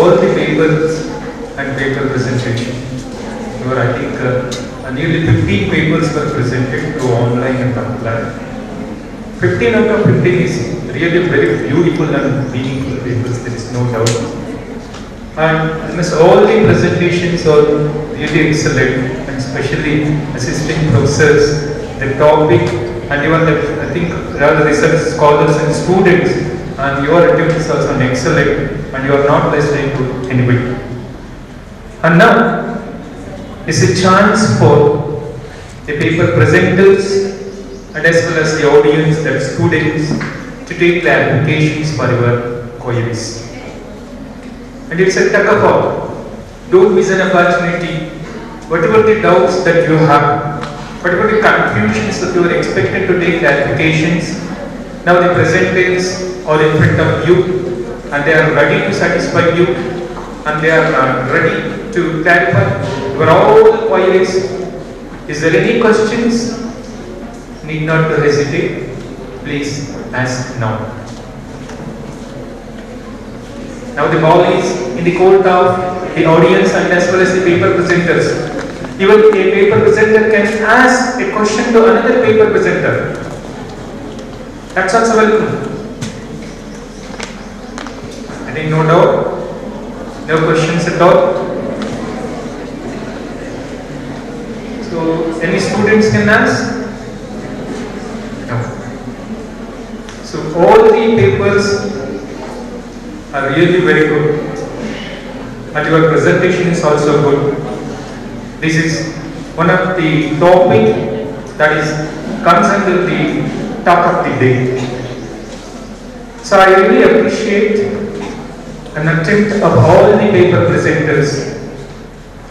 all the papers and paper presentation. There were, I think, nearly 15 papers were presented through online and offline. 15 out of 15 is really very beautiful and meaningful papers, there is no doubt. And all the presentations are really excellent, and especially assisting professors, the topic, and even the, I think, rather research scholars and students, and your attempts are also excellent, and you are not listening to anybody. And now is a chance for the paper presenters and as well as the audience, that students, to take clarifications for your queries. And it's a tug of war. Don't miss an opportunity. Whatever the doubts that you have, whatever the confusions that you are expected to take clarifications, now the presenters are in front of you and they are ready to satisfy you and they are ready to clarify your all queries. Is there any questions? Need not to hesitate. Please ask now. Now the ball is in the court of the audience and as well as the paper presenters. Even a paper presenter can ask a question to another paper presenter. That's also welcome. I think no doubt, no questions at all. So any students can ask? No. So all the papers are really very good, and your presentation is also good. This is one of the topic that is considered the talk of the day. So I really appreciate an attempt of all the paper presenters.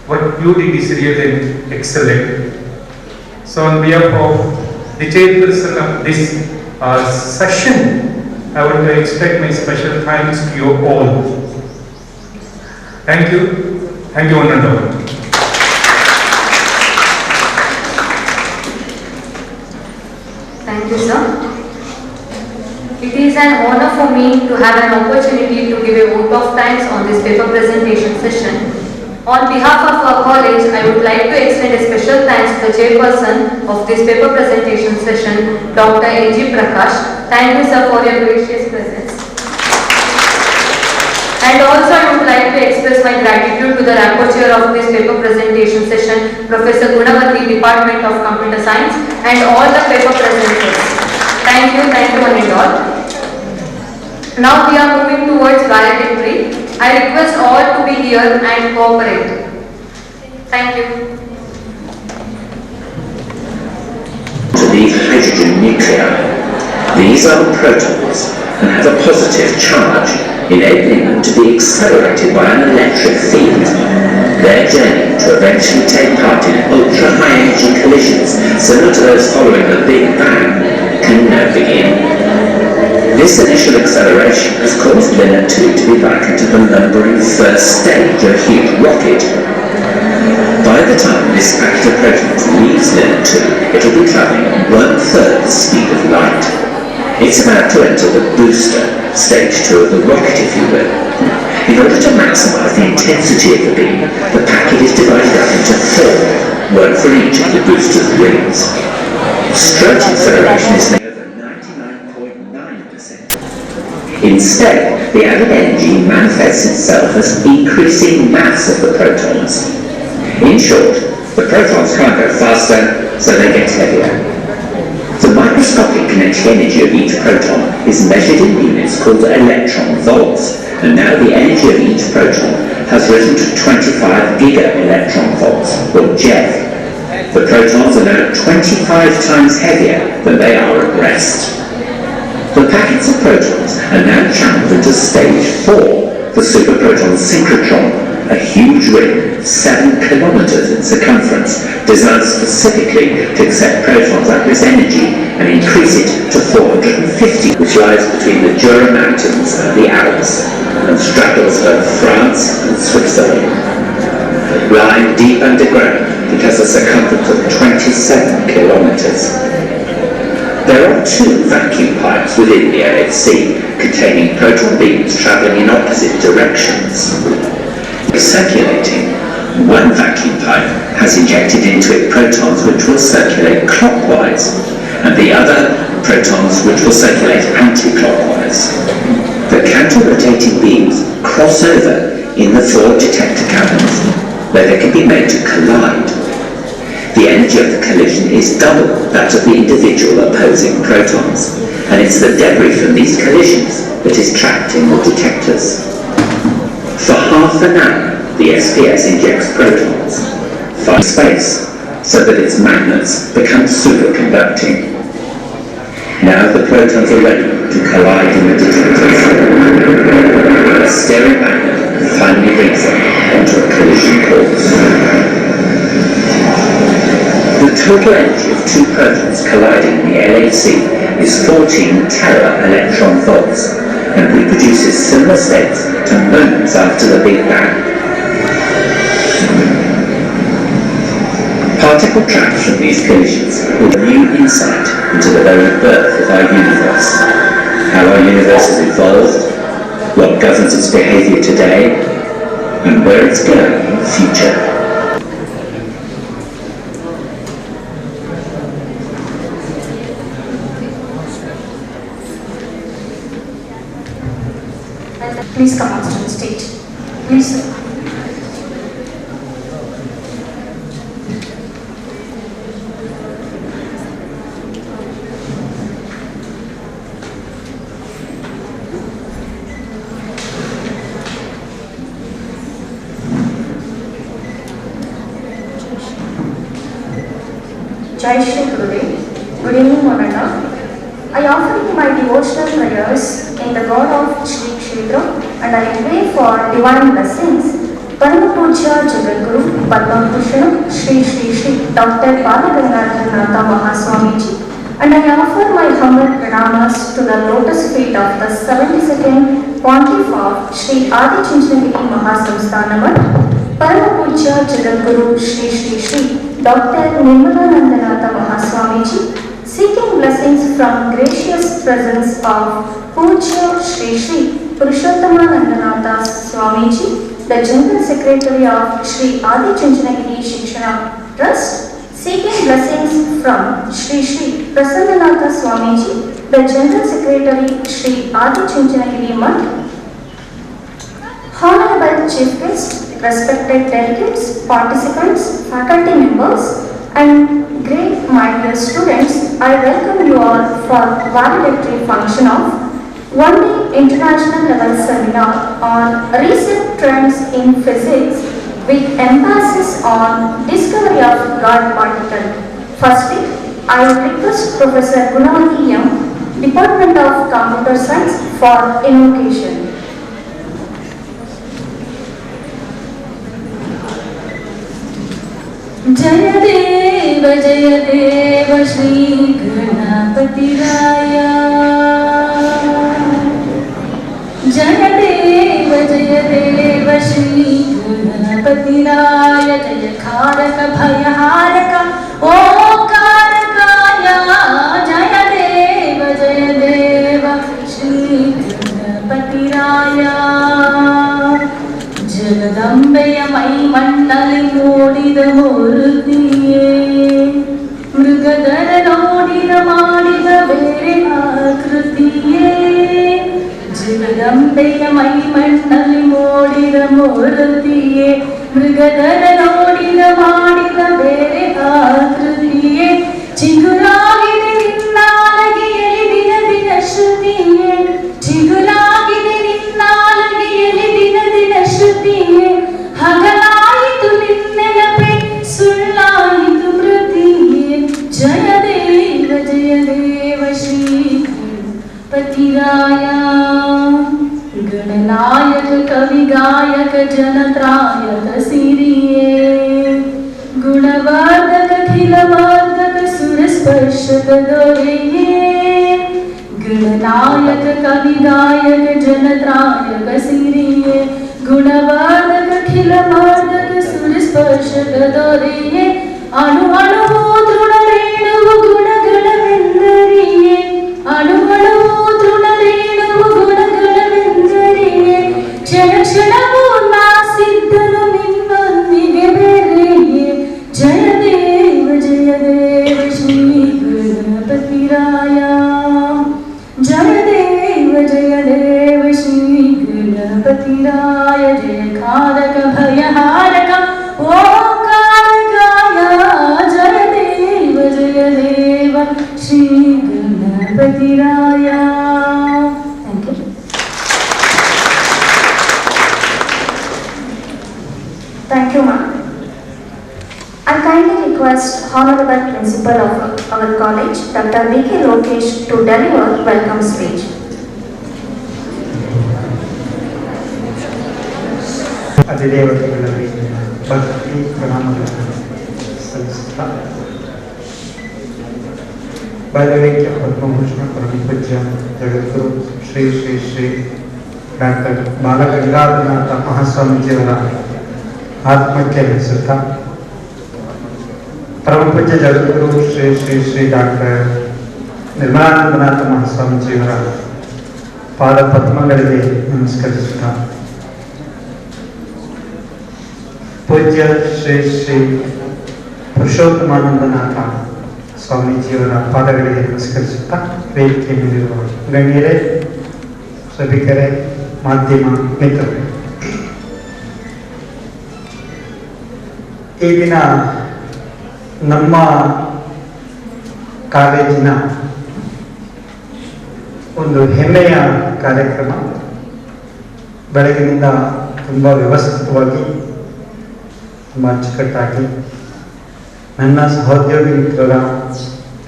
What you did is really excellent. So on behalf of the chairperson of this session, I want to extend my special thanks to you all. Thank you. Thank you, one and all. Thank you, sir. It is an honor for me to have an opportunity to give a vote of thanks on this paper presentation session. On behalf of our college, I would like to extend a special thanks to the chairperson of this paper presentation session, Dr. A.G. Prakash. Thank you, sir, for your gracious presence. And also, I would like to express my gratitude to the rapporteur of this paper presentation session, Professor Gunavati, Department of Computer Science, and all the paper presenters. Thank you one and all. Now we are moving towards valedictory. I request all to be here and cooperate. Thank you. To the hydrogen nuclei. These are the protons and have a positive charge, enabling them to be accelerated by an electric field. Their journey to eventually take part in ultra-high energy collisions similar to those following the Big Bang can now begin. This initial acceleration has caused Luna 2 to be back into the lumbering first stage of a huge rocket. By the time this packet of protons leaves Luna 2, it will be travelling at 1/3 the speed of light. It's about to enter the booster, stage 2 of the rocket, if you will. In order to maximise the intensity of the beam, the packet is divided up into 4, one for each of the booster's wings. Stroke acceleration is now over 99.9%. Instead, the added energy manifests itself as increasing mass of the protons. In short, the protons can't go faster, so they get heavier. The microscopic kinetic energy of each proton is measured in units called electron volts, and now the energy of each proton has risen to 25 giga-electron volts, or JeV. The protons are now 25 times heavier than they are at rest. The packets of protons are now channeled into stage 4, the superproton synchrotron, a huge ring 7 kilometers in circumference, designed specifically to accept protons at this energy and increase it to 450, which lies between the Jura Mountains and the Alps, and straddles both France and Switzerland. Lying deep underground, it has a circumference of 27 kilometers. There are 2 vacuum pipes within the LHC, containing proton beams travelling in opposite directions. One vacuum pipe has injected into it protons which will circulate clockwise, and the other protons which will circulate anti-clockwise. The counter-rotating beams cross over in the 4 detector cabins, where they can be made to collide. The energy of the collision is double that of the individual opposing protons, and it's the debris from these collisions that is trapped in the detectors. For half an hour, the SPS injects protons from space so that its magnets become superconducting. Now the protons are ready to collide in the detectors. The steering magnet finally brings them onto a collision course. The total energy of 2 protons colliding in the LHC is 14 tera-electron volts and reproduces similar states to moments after the Big Bang. Particle traps from these collisions give new insight into the very birth of our universe, how our universe has evolved, what governs its behaviour today, and where it's going in the future. Please come on to the stage. Please, sir. Jai Sri Gurudev. Good evening, one and all. I offer you my devotional prayers in the God of Sri Gurudev, and I pray for divine blessings. Parama Puja Jagadguru Padma Bhushan Sri Dr. Balagangadharanatha Mahaswamiji, and I offer my humble pranamas to the lotus feet of the 72nd Pontiff of Sri Adichunchanagiri Mahasamsthana Mutt, Parama Puja Jagadguru Sri Dr. Nirmalanandanatha Mahaswamiji, seeking blessings from gracious presence of Puja Sri Purushothamanandanatha Swamiji, the General Secretary of Sri Adichunchanagiri Shikshana Trust, seeking blessings from Sri Prasad Swamiji, the General Secretary Sri Adichunchanagiri Mutt. Honorable Chief Guest, respected delegates, participants, faculty members, and great my dear students, I welcome you all for valedictory function of one-day international level seminar on recent trends in physics with emphasis on discovery of God particle. Firstly, I would request Professor Gunavati M, Department of Computer Science, for invocation. Jaya Deva Shri Ganapati Raya. Jaya Deva Shri Ganapati Raya. Jaya Kharaka Bhaya Haraka Om Karakaya. Jaya Deva Shri Ganapati Raya. Jagadambaya Mai Mandali Modida Murtiye, Mrugadara Nodida Madida Vere Akrutiye. Jagadambaya Mai Mandali Modida Murtiye, Mrugadara Nodida Madida Vere Akrutiye. Chiguragide Ninnalagi Elidina Dina Shrutiye, Chiguragide Ninnalagi Elidina Dina Shrutiye. Hagalaitu ninnelape sullaitu pratiye. Jaya Deva Shri Ganapati Raya. Gananayak Kavigayak Janatrayak Siriye. Gunavardhaka Khilvardhaka Surasparshaka Doreye. Gananayak Kavigayak Janatrayak Siriye. Gunavardhaka Khilvardhaka Surasparshaka Doreye. Anu Anu Trunarenu Gunagala Vendariye. Anu Anu Trunarenu Gunagala Vendariye. Chana Chana Purna Siddhanu Nimmanige शिवाय जयकारक भयहारक ओंकारकाय जय देव Shri गणपतिराय. Thank you. Thank you, ma'am. I kindly request Honorable Principal of our college, Dr. V.K. Lokesha, to deliver welcome speech. ಅಧಿದೇವತೆಗಳಲ್ಲಿ ಭಕ್ತಿ ಪ್ರಣಾಮಗಳನ್ನು ಸಲ್ಲಿಸುತ್ತಾ ಬಾಲವೇಕ್ಯ ಪದ್ಮಭೂಷಣ ಪರಮಪೂಜ್ಯ ಜಗದ್ಗುರು Shri Shri Shri doctor Balagangadharanatha ಮಹಾಸ್ವಾಮೀಜಿಯವರ ಆತ್ಮಕ್ಕೆ ನಡೆಸುತ್ತಾ ಪರಮಪೂಜ್ಯ ಜಗದ್ಗುರು Shri Shri Shri doctor Nirmalanandanatha ಮಹಾಸ್ವಾಮೀಜಿಯವರ ಪಾದ ಪದ್ಮಗಳಿಗೆ ನಮಸ್ಕರಿಸುತ್ತಾ ಪೂಜ್ಯ ಶ್ರೀ ಶ್ರೀ ಪುರುಷೋತ್ತಮಾನಂದನಾಥ ಸ್ವಾಮೀಜಿಯವರ ಪಾದಗಳಿಗೆ ನಮಸ್ಕರಿಸುತ್ತಾ ವೇದಿಕೆ ಮೇಲಿರುವ ಗಣ್ಯರೇ, ಸಭಿಕರೇ, ಮಾಧ್ಯಮ ಮಿತ್ರರೇ, ಈ ದಿನ ನಮ್ಮ ಕಾಲೇಜಿನ ಒಂದು ಹೆಮ್ಮೆಯ ಕಾರ್ಯಕ್ರಮ. ಬೆಳಗಿನಿಂದ ತುಂಬ ವ್ಯವಸ್ಥಿತವಾಗಿ, ತುಂಬ ಅಚ್ಚುಕಟ್ಟಾಗಿ ನನ್ನ ಸಹೋದ್ಯೋಗಿ ಮಿತ್ರರ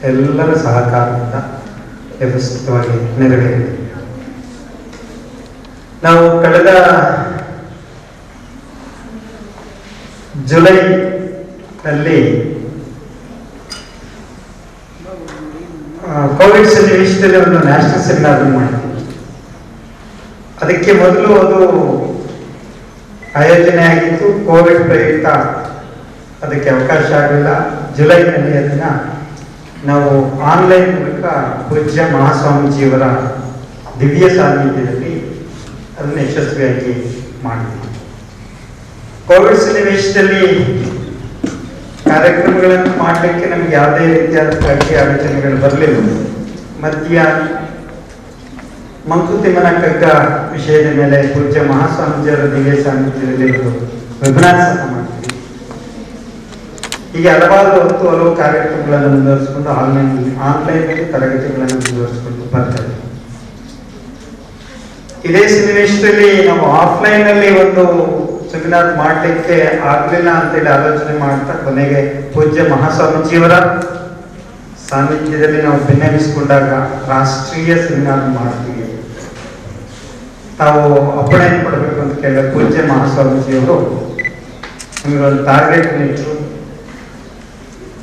ಎಲ್ಲರ ಸಹಕಾರದಿಂದ ವ್ಯವಸ್ಥಿತವಾಗಿ ನೆರವೇರಿದೆ. ನಾವು ಕಳೆದ ಜುಲೈನಲ್ಲಿ ಕೋವಿಡ್ ಸನ್ನಿವೇಶದಲ್ಲಿ ಒಂದು ನ್ಯಾಷನಲ್ ಸೆಮಿನಾರ್ ಮಾಡಿದ್ವಿ. ಅದಕ್ಕೆ ಮೊದಲು ಅದು ಆಯೋಜನೆ ಆಗಿತ್ತು. ಕೋವಿಡ್ ಪ್ರಯುಕ್ತ ಅದಕ್ಕೆ ಅವಕಾಶ ಆಗಲಿಲ್ಲ. ಜುಲೈನಲ್ಲಿ ಅದನ್ನು ನಾವು ಆನ್ಲೈನ್ ಮೂಲಕ ಪೂಜ್ಯ ಮಹಾಸ್ವಾಮೀಜಿಯವರ ದಿವ್ಯ ಸಾನ್ನಿಧ್ಯದಲ್ಲಿ ಅದನ್ನು ಯಶಸ್ವಿಯಾಗಿ ಮಾಡಿದ್ವಿ. ಕೋವಿಡ್ ಸನ್ನಿವೇಶದಲ್ಲಿ ಕಾರ್ಯಕ್ರಮಗಳನ್ನು ಮಾಡಲಿಕ್ಕೆ ನಮಗೆ ಯಾವುದೇ ರೀತಿಯಾದ ಆಲೋಚನೆಗಳು ಬರಲಿಲ್ಲ. ಮಧ್ಯ ಮಂಕುತಿಮ್ಮನ ಕಗ್ಗ ವಿಷಯದ ಮೇಲೆ ಪೂಜ್ಯ ಮಹಾಸ್ವಾಮೀಜಿಯವರ ದಿವ್ಯ ಸಾನ್ನಿಧ್ಯದಲ್ಲಿ ವೆಬಿನಾರ್ ಸಹ ಮಾಡ್ತೀವಿ. ಹೀಗೆ ಹಲವಾರು ಹಲವು ಕಾರ್ಯಕ್ರಮಗಳನ್ನು ಮುಂದುವರಿಸಿಕೊಂಡು ಆನ್ಲೈನ್ನಲ್ಲಿ ತರಗತಿಗಳನ್ನು ಮುಂದುವರಿಸಿಕೊಂಡು ಬರ್ತಾರೆ. ಇದೇ ಸನ್ನಿವೇಶದಲ್ಲಿ ನಾವು ಆಫ್ಲೈನ್ನಲ್ಲಿ ಒಂದು ಸೆಮಿನಾರ್ ಮಾಡಲಿಕ್ಕೆ ಆಗಲಿಲ್ಲ ಅಂತೇಳಿ ಆಲೋಚನೆ ಮಾಡ್ತಾ ಕೊನೆಗೆ ಪೂಜ್ಯ ಮಹಾಸ್ವಾಮೀಜಿಯವರ ಸಾನ್ನಿಧ್ಯದಲ್ಲಿ ನಾವು ಭಿನ್ನವಿಸಿಕೊಂಡಾಗ ರಾಷ್ಟ್ರೀಯ ಸೆಮಿನಾರ್ ಮಾಡ್ತೀವಿ, ತಾವು ಅಪ್ಪಣೆ ಕೊಡಬೇಕು ಅಂತ ಕೇಳಿದ ಪೂಜ್ಯ ಮಹಾಸ್ವಾಮೀಜಿಯವರು ನಮಗೆ ಒಂದು ಟಾರ್ಗೆಟ್ ನೀಡಿದ್ರು.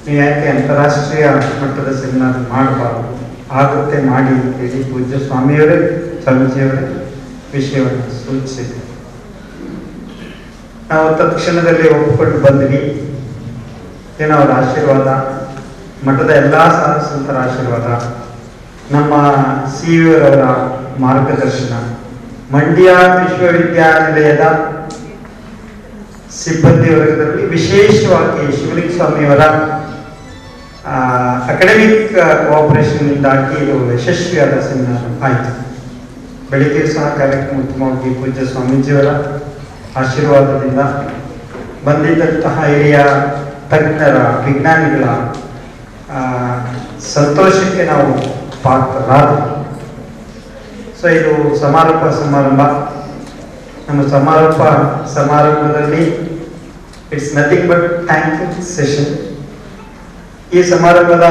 ನೀವು ಯಾಕೆ ಅಂತಾರಾಷ್ಟ್ರೀಯ ಮಟ್ಟದ ಸೆಮಿನಾರ್ ಮಾಡಬಾರ್ದು, ಆಗುತ್ತೆ ಮಾಡಿ ಅಂತೇಳಿ ಪೂಜ್ಯ ಸ್ವಾಮೀಜಿಯವರೇ ವಿಷಯವನ್ನು ಸೂಚಿಸಿದ್ರು. ನಾವು ತತ್ಕ್ಷಣದಲ್ಲಿ ಒಪ್ಪಿಕೊಂಡು ಬಂದ್ವಿ. ಏನೋ ಅವರ ಆಶೀರ್ವಾದ, ಮಠದ ಎಲ್ಲ ಸಾಧು ಸಂತರ ಆಶೀರ್ವಾದ, ನಮ್ಮ ಸಿಇಒರವರ ಮಾರ್ಗದರ್ಶನ, ಮಂಡ್ಯ ವಿಶ್ವವಿದ್ಯಾನಿಲಯದ ಸಿಬ್ಬಂದಿ ವರ್ಗದಲ್ಲಿ ವಿಶೇಷವಾಗಿ ಶಿವಲಿಂಗ ಸ್ವಾಮಿಯವರ ಅಕಾಡೆಮಿಕ್ ಕೋಆಪರೇಷನ್ ಇಂದಾಗಿ ಇದು ಯಶಸ್ವಿಯಾದ ಸೆಮಿನಾರ್ ಆಯಿತು. ಬೆಳಿಗ್ಗೆ ಸಹ ಕಾರ್ಯಕ್ರಮ ಉತ್ತಮವಾಗಿ ಪೂಜ್ಯ ಸ್ವಾಮೀಜಿಯವರ ಆಶೀರ್ವಾದದಿಂದ ಬಂದಿದ್ದಂತಹ ಹಿರಿಯ ತಜ್ಞರ ವಿಜ್ಞಾನಿಗಳ ಸಂತೋಷಕ್ಕೆ ನಾವು ಪಾತ್ರರಾದ. ಸೊ ಇದು ಸಮಾರಂಭ. ನಮ್ಮ ಸಮಾರಂಭದಲ್ಲಿ it's nothing but thanking session. ಈ ಸಮಾರಂಭದ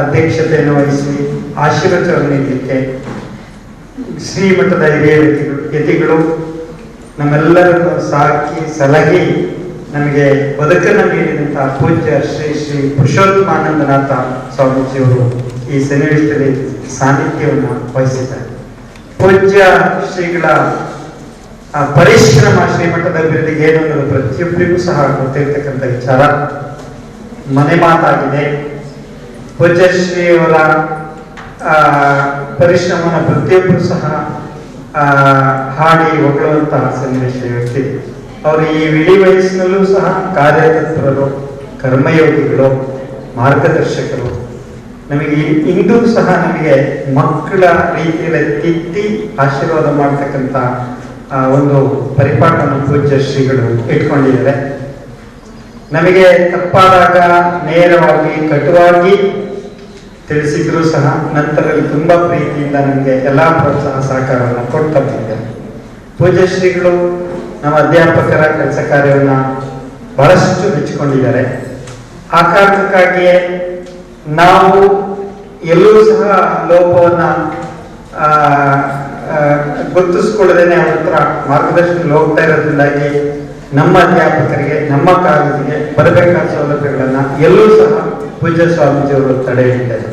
ಅಧ್ಯಕ್ಷತೆಯನ್ನು ವಹಿಸಿ ಆಶೀರ್ವಚನ ನೀಡಲಿಕ್ಕೆ ಶ್ರೀಮಠದ ಹಿರಿಯ ಯತಿಗಳು ನಮ್ಮೆಲ್ಲರನ್ನು ಸಾಕಿ ಸಲಹಿ ನಮಗೆ ಬದುಕನ್ನು ನೀಡಿದಂತಹ ಪೂಜ್ಯ ಶ್ರೀ ಶ್ರೀ ಪುರುಷೋತ್ತಮಾನಂದನಾಥ ಸ್ವಾಮೀಜಿಯವರು ಈ ಸನ್ನಿವೇಶದಲ್ಲಿ ಸಾನ್ನಿಧ್ಯವನ್ನು ವಹಿಸಿದ್ದಾರೆ. ಪೂಜ್ಯ ಶ್ರೀಗಳ ಪರಿಶ್ರಮ ಶ್ರೀಮಠದ ಅಭಿವೃದ್ಧಿಗೆ ಏನು ಅನ್ನೋದು ಪ್ರತಿಯೊಬ್ಬರಿಗೂ ಸಹ ಗೊತ್ತಿರ್ತಕ್ಕಂಥ ವಿಚಾರ, ಮನೆ ಮಾತಾಗಿದೆ. ಪೂಜ್ಯ ಶ್ರೀಯವರ ಪರಿಶ್ರಮನ ಪ್ರತಿಯೊಬ್ಬರು ಸಹ ಹಾಡಿ ಹೊಗಳುವಂತಹ ಸನ್ನಿವೇಶ ವ್ಯಕ್ತಿ. ಅವರು ಈ ಇಳಿ ವಯಸ್ಸಿನಲ್ಲೂ ಸಹ ಕಾರ್ಯತತ್ಪರರು, ಕರ್ಮಯೋಗಿಗಳು, ಮಾರ್ಗದರ್ಶಕರು. ನಮಗೆ ಇಂದು ಸಹ ನಮಗೆ ಮಕ್ಕಳ ರೀತಿಯಲ್ಲಿ ತಿದ್ದಿ ಆಶೀರ್ವಾದ ಮಾಡ್ತಕ್ಕಂಥ ಒಂದು ಪರಿಪಾಠವನ್ನು ಪೂಜ್ಯ ಶ್ರೀಗಳು ಇಟ್ಕೊಂಡಿದ್ದಾರೆ. ನಮಗೆ ತಪ್ಪಾದಾಗ ನೇರವಾಗಿ ಕಟುವಾಗಿ ತಿಳಿಸಿದ್ರು ಸಹ ನಂತರದಲ್ಲಿ ತುಂಬ ಪ್ರೀತಿಯಿಂದ ನಮಗೆ ಎಲ್ಲ ಪ್ರೋತ್ಸಾಹ ಸಹಕಾರವನ್ನು ಕೊಡ್ತಾ ಬಂದಿದ್ದಾರೆ. ಪೂಜ್ಯ ಶ್ರೀಗಳು ನಮ್ಮ ಅಧ್ಯಾಪಕರ ಕೆಲಸ ಕಾರ್ಯವನ್ನು ಬಹಳಷ್ಟು ಮೆಚ್ಚಿಕೊಂಡಿದ್ದಾರೆ. ಆ ಕಾರಣಕ್ಕಾಗಿಯೇ ನಾವು ಎಲ್ಲೂ ಸಹ ಲೋಪವನ್ನು ಗುರುತಿಸ್ಕೊಳ್ಳದೇನೆ ಅವ್ರ ಹತ್ರ ಮಾರ್ಗದರ್ಶನದಲ್ಲಿ ಹೋಗ್ತಾ ಇರೋದ್ರಿಂದಾಗಿ ನಮ್ಮ ಅಧ್ಯಾಪಕರಿಗೆ ನಮ್ಮ ಕಾಲೇಜಿಗೆ ಬರಬೇಕಾದ ಸೌಲಭ್ಯಗಳನ್ನು ಎಲ್ಲೂ ಸಹ ಪೂಜ್ಯ ಸ್ವಾಮೀಜಿಯವರು ತಡೆ ಹಿಡಿದ್ದಾರೆ.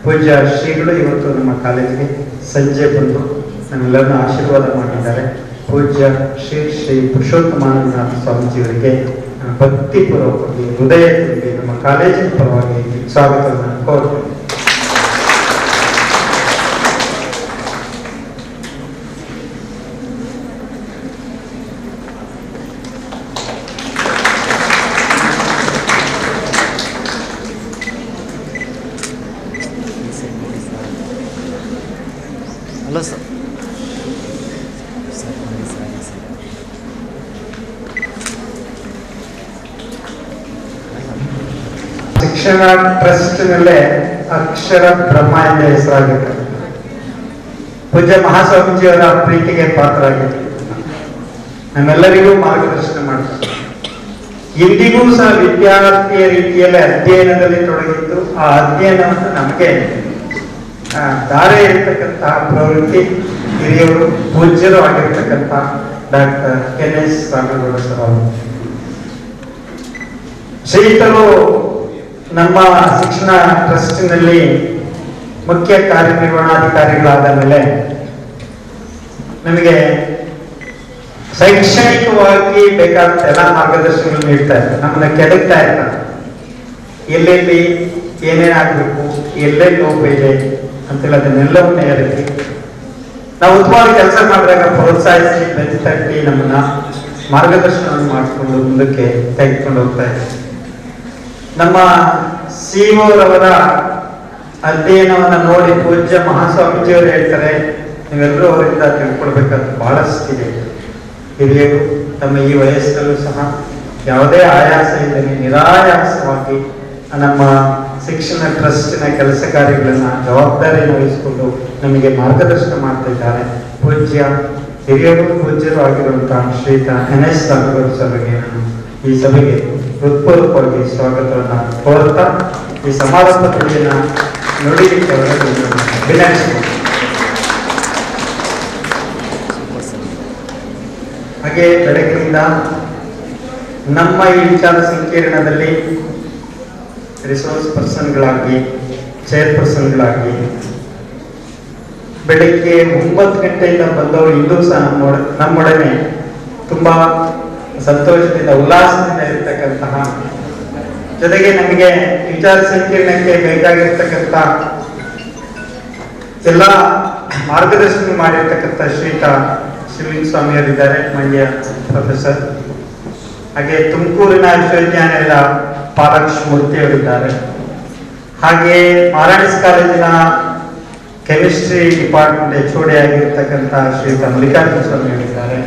ಪೂಜ್ಯ ಶ್ರೀಗಳು ಇವತ್ತು ನಮ್ಮ ಕಾಲೇಜಿಗೆ ಸಂಜೆ ಬಂದು ನಮ್ಮೆಲ್ಲರನ್ನು ಆಶೀರ್ವಾದ ಮಾಡಿದ್ದಾರೆ. ಪೂಜ್ಯ ಶ್ರೀ ಶ್ರೀ ಪುರುಷೋತ್ತಮಾನಂದನಾಥ ಸ್ವಾಮೀಜಿಯವರಿಗೆ ಭಕ್ತಿಪೂರ್ವಕವಾಗಿ ಹೃದಯದಲ್ಲಿ ನಮ್ಮ ಕಾಲೇಜಿನ ಪರವಾಗಿ ಸ್ವಾಗತವನ್ನು ಕೋರುತ್ತೇನೆ. Hello sir. ಶಿಕ್ಷಣ ಟ್ರಸ್ಟ್ನಲ್ಲೇ ಅಕ್ಷರ ಬ್ರಹ್ಮ ಎಂದೇ ಹೆಸರಾಗಿತ್ತು. ಪೂಜ್ಯ ಮಹಾಸ್ವಾಮೀಜಿಯವರ ಪ್ರೀತಿಗೆ ಪಾತ್ರರಾಗಿತ್ತು. ನಮ್ಮೆಲ್ಲರಿಗೂ ಮಾರ್ಗದರ್ಶನ ಮಾಡ್ತಾರೆ. ಇಂದಿಗೂ ಸಹ ವಿದ್ಯಾರ್ಥಿಯ ರೀತಿಯಲ್ಲಿ ಅಧ್ಯಯನದಲ್ಲಿ ತೊಡಗಿದ್ದು ಆ ಅಧ್ಯಯನವನ್ನು ನಮಗೆ ದಾರೆ ಇರತಕ್ಕಂತಹ ಪ್ರವೃತ್ತಿ ಹಿರಿಯವರು ಪೂಜ್ಯರು ಆಗಿರ್ತಕ್ಕಂಥ ಡಾಕ್ಟರ್ NS ರಾಮೇಗೌಡ ಸರ್ ಅವರು. ಶ್ರೀಯುತರು ನಮ್ಮ ಶಿಕ್ಷಣ ಟ್ರಸ್ಟಿನಲ್ಲಿ ಮುಖ್ಯ ಕಾರ್ಯನಿರ್ವಹಣಾಧಿಕಾರಿಗಳಾದ ಮೇಲೆ ನಮಗೆ ಶೈಕ್ಷಣಿಕವಾಗಿ ಬೇಕಾದ ಎಲ್ಲ ಮಾರ್ಗದರ್ಶನಗಳು ನೀಡ್ತಾ ಇರ್ತಾರೆ. ನಮ್ಮನ್ನ ಕೆಡಕ್ತಾ ಇರ್ತಾರೆ. ಎಲ್ಲೆಲ್ಲಿ ಏನೇನಾಗಬೇಕು, ಎಲ್ಲೆಲ್ಲಿ ಲೋಪ ಇದೆ ಅಂತೆಲ್ಲ ಅದನ್ನೆಲ್ಲವನ್ನೇ ಹೇಳಿ ನಾವು ಉತ್ತಮವಾಗಿ ಕೆಲಸ ಮಾಡಿದಾಗ ಪ್ರೋತ್ಸಾಹಿಸಿ ಬೆಂಚ್ ತಟ್ಟಿ ನಮ್ಮನ್ನ ಮಾರ್ಗದರ್ಶನವನ್ನು ಮಾಡಿಕೊಂಡು ಮುಂದಕ್ಕೆ ತೆಗೆದುಕೊಂಡು ಹೋಗ್ತಾ ಇದ್ದೀವಿ. ನಮ್ಮ CO ರವರ ಅಧ್ಯಯನವನ್ನು ನೋಡಿ ಪೂಜ್ಯ ಮಹಾಸ್ವಾಮೀಜಿಯವರು ಹೇಳ್ತಾರೆ, ನೀವೆಲ್ಲರೂ ಅವರಿಂದ ತಿಳ್ಕೊಳ್ಬೇಕಾದ ಬಹಳಷ್ಟಿದೆ. ಹಿರಿಯರು ತಮ್ಮ ಈ ವಯಸ್ಸಲ್ಲೂ ಸಹ ಯಾವುದೇ ಆಯಾಸ ಇಲ್ಲದೆ ನಿರಾಯಾಸವಾಗಿ ನಮ್ಮ ಶಿಕ್ಷಣ ಟ್ರಸ್ಟಿನ ಕೆಲಸ ಕಾರ್ಯಗಳನ್ನು ಜವಾಬ್ದಾರಿಯನ್ನು ವಹಿಸಿಕೊಂಡು ನಮಗೆ ಮಾರ್ಗದರ್ಶನ ಮಾಡ್ತಾ ಇದ್ದಾರೆ. ಪೂಜ್ಯ ಹಿರಿಯರು ಪೂಜ್ಯರು ಆಗಿರುವಂತಹ ಶ್ರೀಯುತ NS ರಾಮೇಗೌಡ ಸರ್ಗೆ ನಾನು ಈ ಸಭೆಗೆ ಹೃತ್ಪೂರ್ವಕವಾಗಿ ಸ್ವಾಗತವನ್ನು ಕೋರುತ್ತಾ ಈ ಸಮಾರಂಭ ತುಡಿಯನ್ನು ನುಡಿಲಿಕ್ಕೆ ವಿನಂತಿಸುತ್ತೇನೆ. ಹಾಗೆ ಬೆಳಗಿನಿಂದ ನಮ್ಮ ಈ ವಿಚಾರ ಸಂಕಿರಣದಲ್ಲಿ ರಿಸೋರ್ಸ್ ಪರ್ಸನ್ಗಳಾಗಿ ಚೇರ್ಪರ್ಸನ್ಗಳಾಗಿ ಬೆಳಿಗ್ಗೆ 9 ಗಂಟೆಯಿಂದ ಬಂದವರು ಇಂದೂ ಸಹ ನಮ್ಮೊಡನೆ ತುಂಬಾ ಸಂತೋಷದಿಂದ ಉಲ್ಲಾಸದಿಂದ ಇರತಕ್ಕಂತಹ, ಜೊತೆಗೆ ನಮಗೆ ವಿಚಾರ ಸಂಕಿರಣಕ್ಕೆ ಬೇಕಾಗಿರ್ತಕ್ಕಂಥ ಎಲ್ಲ ಮಾರ್ಗದರ್ಶನ ಮಾಡಿರ್ತಕ್ಕಂಥ ಶ್ರೀಯುತ ಶಿವಲಿಂಗಸ್ವಾಮಿಯವರಿದ್ದಾರೆ, ಮಂಡ್ಯ ಪ್ರೊಫೆಸರ್. ಹಾಗೆ ತುಮಕೂರಿನ ವಿಶ್ವವಿದ್ಯಾನಿಲಯದ ಪಾಲಕ್ಷ ಮೂರ್ತಿಯವರಿದ್ದಾರೆ. ಹಾಗೆ ಮಹಾರಾಣಿಸ್ ಕಾಲೇಜಿನ ಕೆಮಿಸ್ಟ್ರಿ ಡಿಪಾರ್ಟ್ಮೆಂಟ್ HOD ಆಗಿರ್ತಕ್ಕಂಥ ಶ್ರೀಯುತ ಮಲ್ಲಿಕಾರ್ಜುನ ಸ್ವಾಮಿಯವರಿದ್ದಾರೆ.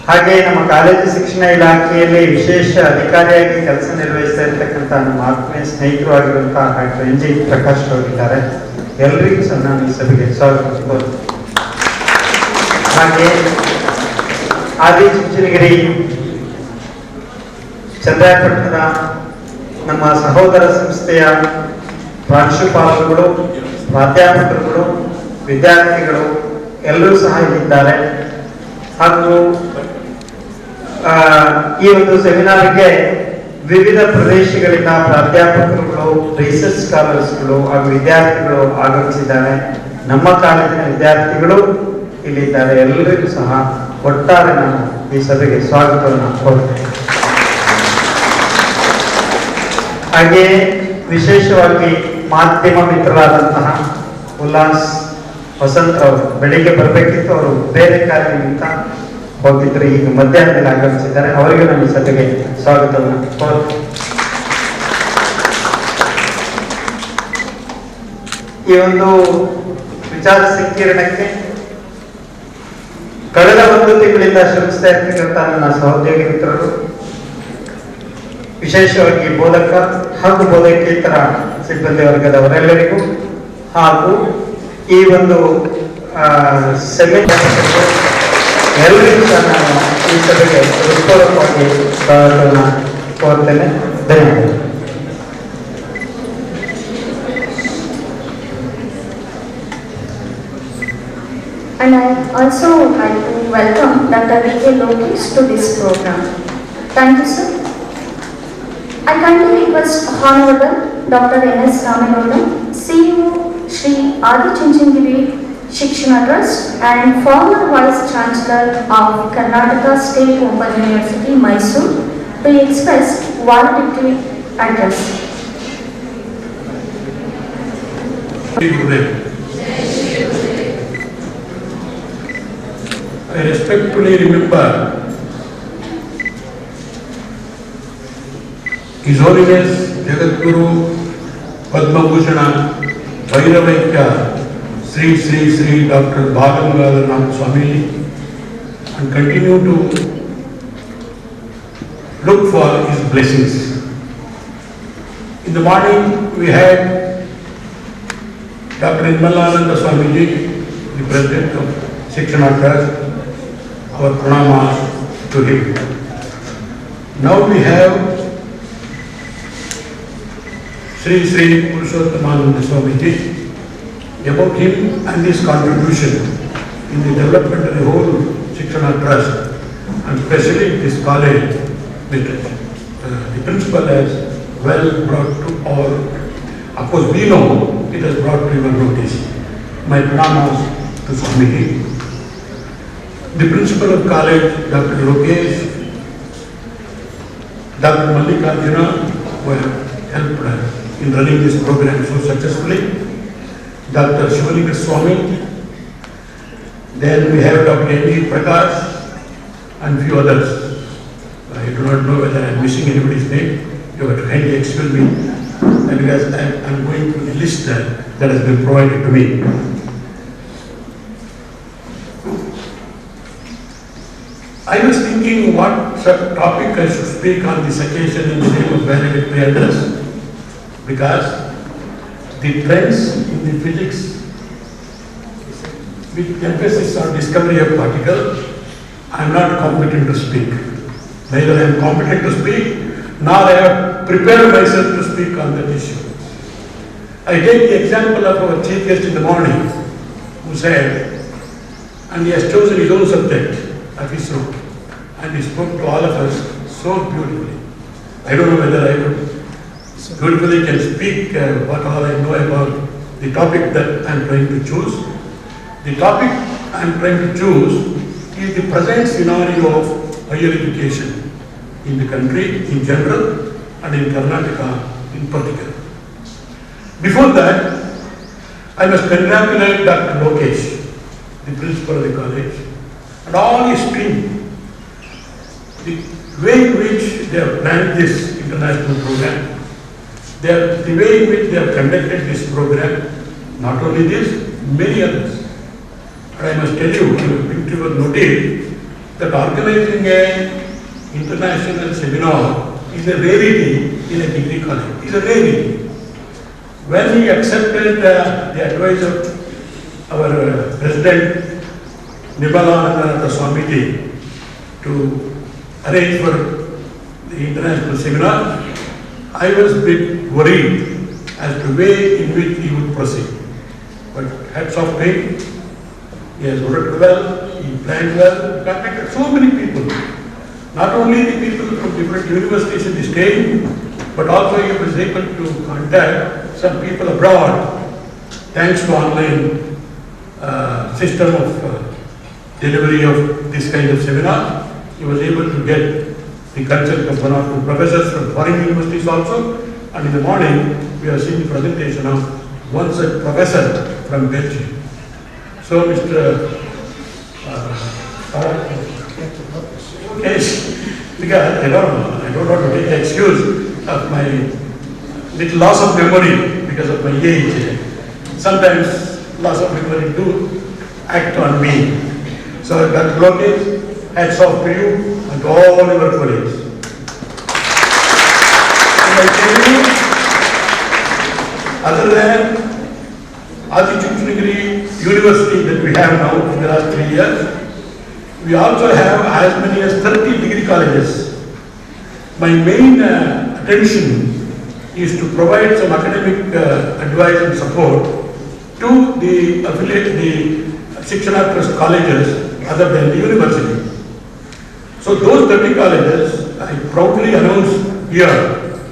ಹಾಗೆ ನಮ್ಮ ಕಾಲೇಜು ಶಿಕ್ಷಣ ಇಲಾಖೆಯಲ್ಲಿ ವಿಶೇಷ ಅಧಿಕಾರಿಯಾಗಿ ಕೆಲಸ ನಿರ್ವಹಿಸ್ತಾ ಇರ್ತಕ್ಕಂಥ ನಮ್ಮ ಆತ್ಮೀಯ ಸ್ನೇಹಿತರು ಆಗಿರುವಂತಹ ಡಾಕ್ಟರ್ NG ಪ್ರಕಾಶ್ ಅವರಿದ್ದಾರೆ. ಎಲ್ಲರಿಗೂ ಸಹ ನಾನು ಈ ಸಭೆಗೆ ಸ್ವಾಗತ ಕೋರುತ್ತೇನೆ. ಹಾಗೆ ಆದಿಚುಂಚನಗಿರಿ ಚಂದ್ರಾಯಪಟ್ಟಣದ ನಮ್ಮ ಸಹೋದರ ಸಂಸ್ಥೆಯ ಪ್ರಾಂಶುಪಾಲರುಗಳು, ಪ್ರಾಧ್ಯಾಪಕರುಗಳು, ವಿದ್ಯಾರ್ಥಿಗಳು ಎಲ್ಲರೂ ಸಹ ಇಲ್ಲಿದ್ದಾರೆ. ಹಾಗೂ ಈ ಒಂದು ಸೆಮಿನಾರ್ಗೆ ವಿವಿಧ ಪ್ರದೇಶಗಳಿಂದ ಪ್ರಾಧ್ಯಾಪಕರುಗಳು, ರಿಸರ್ಚ್ ಸ್ಕಾಲರ್ಸ್ಗಳು ಹಾಗೂ ವಿದ್ಯಾರ್ಥಿಗಳು ಆಗಮಿಸಿದ್ದಾರೆ. ನಮ್ಮ ಕಾಲೇಜಿನ ವಿದ್ಯಾರ್ಥಿಗಳು ಇಲ್ಲಿದ್ದಾರೆ. ಎಲ್ಲರಿಗೂ ಸಹ ಒಟ್ಟಾರೆ ನಾನು ಈ ಸಭೆಗೆ ಸ್ವಾಗತವನ್ನು ಕೋರುತ್ತೇನೆ. ಹಾಗೆ ವಿಶೇಷವಾಗಿ ಮಾಧ್ಯಮ ಮಿತ್ರರಾದಂತಹ ಉಲ್ಲಾಸ್ ವಸಂತರವರು ಬೆಳಿಗ್ಗೆ ಬರಬೇಕಿತ್ತು, ಅವರು ಬೇರೆ ಕಾರ್ಯದಿಂದ ಹೋಗಿದ್ರು, ಈಗ ಮಧ್ಯಾಹ್ನದಲ್ಲಿ ಆಗಮಿಸಿದ್ದಾರೆ. ಅವರಿಗೂ ನಾನು ಈ ಸಭೆಗೆ ಸ್ವಾಗತವನ್ನು ಕೋರುತ್ತೇನೆ. ಈ ಒಂದು ವಿಚಾರ ಸಂಕಿರಣಕ್ಕೆ ಕಳೆದ 1 ತಿಂಗಳಿಂದ ಶ್ರಮಿಸ್ತಾ ಇರ್ತಕ್ಕಂಥ ನನ್ನ ಸಹೋದ್ಯೋಗಿ ಮಿತ್ರರು, ವಿಶೇಷವಾಗಿ ಬೋಧಕ ಹಾಗೂ ಬೋಧಕೇತರ ಸಿಬ್ಬಂದಿ ವರ್ಗದವರೆಲ್ಲರಿಗೂ ಹಾಗೂ ಈ ಒಂದು ಸೆಮಿನಾರ್ ಎಲ್ಲರಿಗೂ ಸಹ ನಾನು ಈ ಸಭೆಗೆ ಹೃತ್ಪೂರ್ವಕವಾಗಿ ಸ್ವಾಗತವನ್ನು ಕೋರ್ತೇನೆ. ಧನ್ಯವಾದಗಳು. And I also would like to welcome Dr. V.K. Lokesha to this program. Thank you, sir. I kindly request Honorable Dr. N.S. Ramanoda, CEO, Sri Adichunchanagiri Shikshana Trust and former Vice-Chancellor of Karnataka State Open University, Mysore, to express valedictory address. Sri Gurudev. I respectfully remember His Holiness Jagadguru Padma Bhushana Vairavaikya Sri Dr. Bangalore Mahaswamiji, and continue to look for his blessings. In the morning we had Dr. Nirmalanandanatha, the President of Shikshana Trust. Our pranamas to him. Now we have Sri Gurudev Swamiji. About him and his contribution in the development of the whole Shikshana Trust, and especially this college, the principal has well brought to all. Of course, we know it has brought to your notice. My pranamas to Swamiji. The principal of college, Dr. Lokesha, Dr. Mallikarjuna, were helped in running this program so successfully. Dr. Shivalinga Swami, then we have Dr. N.D. Prakash and few others. I do not know whether I am missing anybody's name. You have to kindly excuse me, because I am going through the list that has been provided to me. I was thinking what topic I should speak on this occasion in the name of valedictory address, because the trends in the physics with emphasis on discovery of particle, I am not competent to speak. Neither I am competent to speak, nor I have prepared myself to speak on that issue. I take the example of our chief guest in the morning, who said, and he has chosen his own subject of ISRO, and he spoke to all of us so beautifully. I don't know whether I could beautifully can speak what all I know about the topic that I am trying to choose. The topic I am trying to choose is the present scenario of higher education in the country in general and in Karnataka in particular. Before that, I must congratulate Dr. Lokesha, the principal of the college, and all his team. The way in which they have planned this international program, the way in which they have conducted this program, not only this, many others. And I must tell you, to bring to your notice, that organizing an international seminar is a rarity in a degree college. It's a rarity. When he accepted the advice of our President Nirmalanandanatha Swamiji to arrange for the international seminar, I was a bit worried as to the way in which he would proceed. But hats off to him, he has worked well, he planned well, he contacted so many people. Not only the people from different universities in the state, but also he was able to contact some people abroad, thanks to online system of delivery of this kind of seminar. He was able to get the consent of one or two professors from foreign universities also, and in the morning we have seen the presentation of one such professor from Belgium. So Mr. Yes, because I don't want to take the excuse of my little loss of memory because of my age. Sometimes loss of memory do act on me. So So Dr. Lokesh, hats off to you and to all your colleagues. And I tell you, other than Adichunchanagiri University that we have now in the last 3 years, we also have as many as 30 degree colleges. My main attention is to provide some academic advice and support to the Shikshana Trust colleges other than the university. So those 30 colleges, I proudly announce here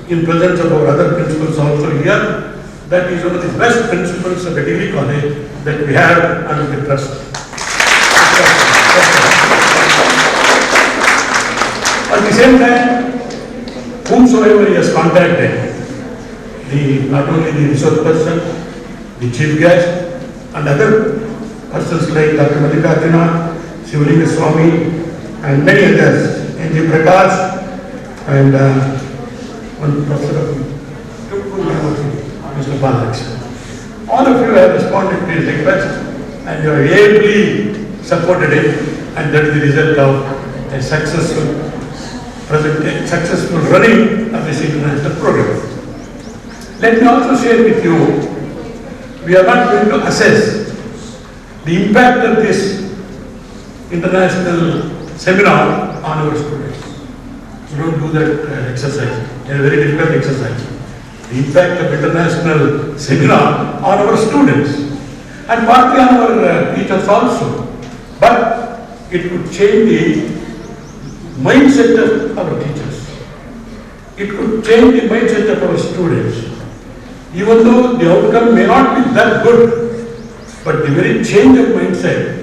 in presence of our other principals also here, that is one of the best principals of a degree college that we have under the trust. At the same time, whomsoever he has contacted, not only the resource person, the chief guest, and other persons like Dr. Mallikarjuna, Sivalinga Swami, and many others, N.G. Prakash, and one professor, Mr. Balak. All of you have responded to his request, and you have ably supported it, and that is the result of a successful running of this international program. Let me also share with you, we are not going to assess the impact of this international seminar on our students. We don't do that exercise. It's a very difficult exercise. The impact of international seminar on our students and partly on our teachers also. But it could change the mindset of our teachers. It could change the mindset of our students. Even though the outcome may not be that good, but the very change of mindset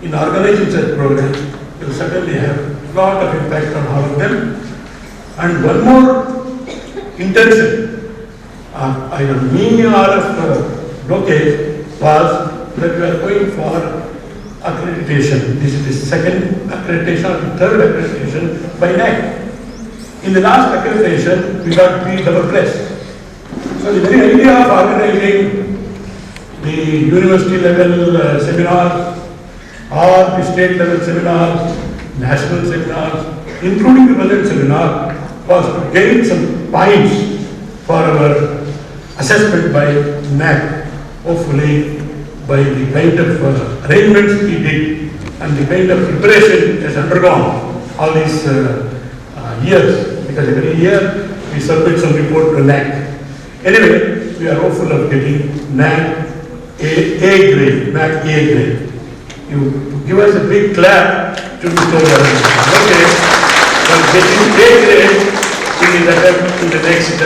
in organizing such programs will certainly have a lot of impact on all of them. And one more intention, either me or Lokesha, was that we are going for accreditation. This is the second accreditation or the third accreditation by NAC. In the last accreditation, we got 3 double plus. So the very idea of organizing the university level seminars or the state level seminars, national seminars, including the present seminar, was to gain some points for our assessment by NAC, hopefully by the kind of arrangements we did and the kind of preparation it has undergone all these years, because every year we submit some report to NAC. Anyway, we are hopeful of getting NAC A grade, NAC A grade. You give us a big clap to Mr. Lokesh for getting A grade in the next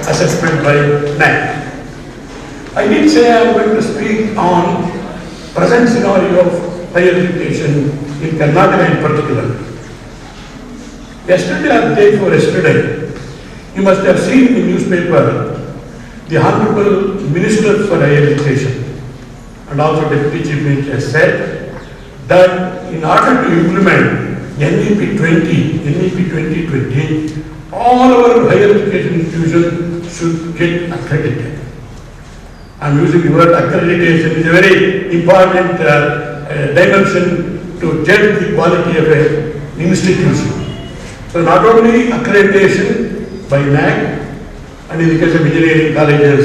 assessment by NAC. I did say I am going to speak on present scenario of higher education in Karnataka in particular. Yesterday or the day before yesterday, you must have seen in the newspaper the Honorable Minister for Higher Education and also Deputy Chief Minister has said that in order to implement NEP 2020, all our higher education institutions should get accredited. I am using the word accreditation. It is a very important dimension to judge the quality of an institution. So not only accreditation by NAC, and in the case of engineering colleges,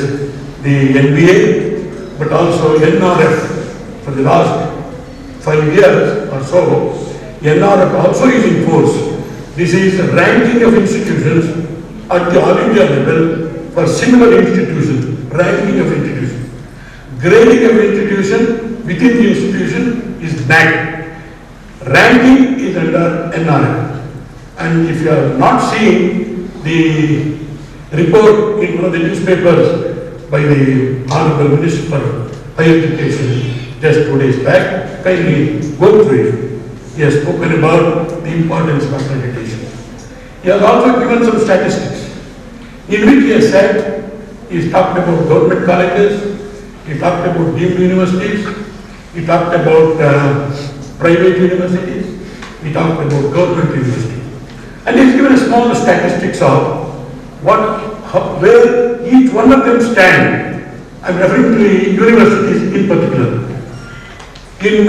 the NBA, but also NRF for the last 5 years or so. NRF also is in force. This is a ranking of institutions at the all India level for similar institutions, ranking of institutions. Grading of institution within the institution is NAC. Ranking is under NRF. And if you have not seen the report in one of the newspapers by the Honorable Minister for Higher Education just 2 days back, kindly go through it. He has spoken about the importance of accreditation. He has also given some statistics in which he has said, he has talked about government colleges, he talked about deemed universities, he talked about private universities, he talked about government universities. And he has given a small statistics of where each one of them stand. I am referring to the universities in particular. In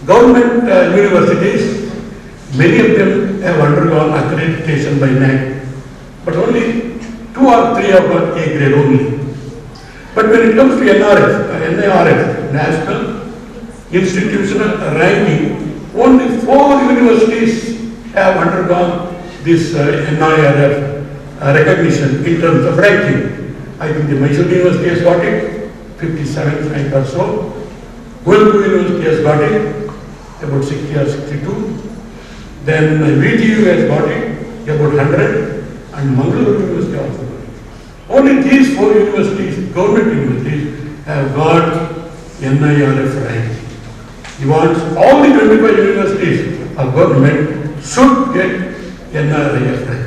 Government universities, many of them have undergone accreditation by NAC, but only 2 or 3 have got A grade only. But when it comes to NIRF, National Institutional Ranking, only 4 universities have undergone this NIRF recognition in terms of ranking. I think the Mysore University has got it, 57th rank or so. Bengaluru University has got it, about 60 or 62. Then VTU has got it, about 100. And Mangalore University also got it. Only these 4 universities, government universities, have got NIRF rank. He wants all the 25 universities of government should get NIRF rank.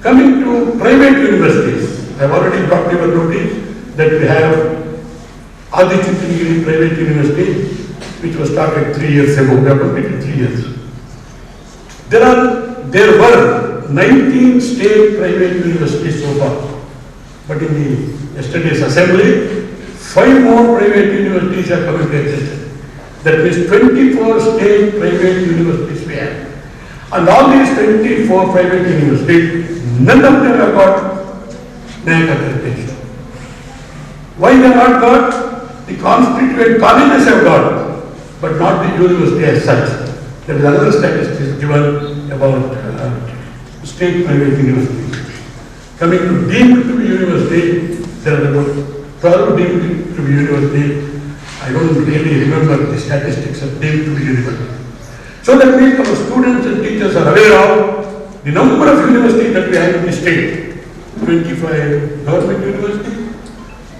Coming to private universities, I have already brought your notice that we have Adichunchanagiri Private University, which was started 3 years ago. We have completed 3 years. There were 19 state private universities so far, but in the yesterday's assembly, 5 more private universities are coming to existence. That means 24 state private universities we have. And all these 24 private universities, none of them have got NAC accreditation. Why they have not got? The constituent colleges have got, but not the university as such. There is another statistic given about state private universities. Coming to deemed to be university, there are about 12 deemed to be university. I don't really remember the statistics of deemed to be university. So that means our students and teachers are aware of the number of universities that we have in the state. 25 government universities,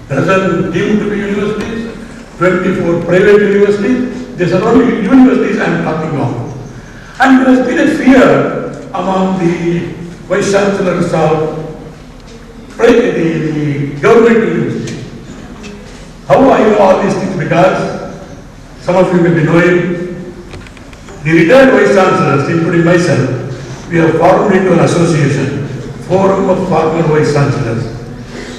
dozen deemed to be universities, 24 private universities. These are only universities I am talking of. And there has been a fear among the Vice-Chancellors of the government universities. How I know all these things? Because some of you may be knowing, the retired Vice-Chancellors, including myself, we have formed into an association, Forum of Former Vice-Chancellors.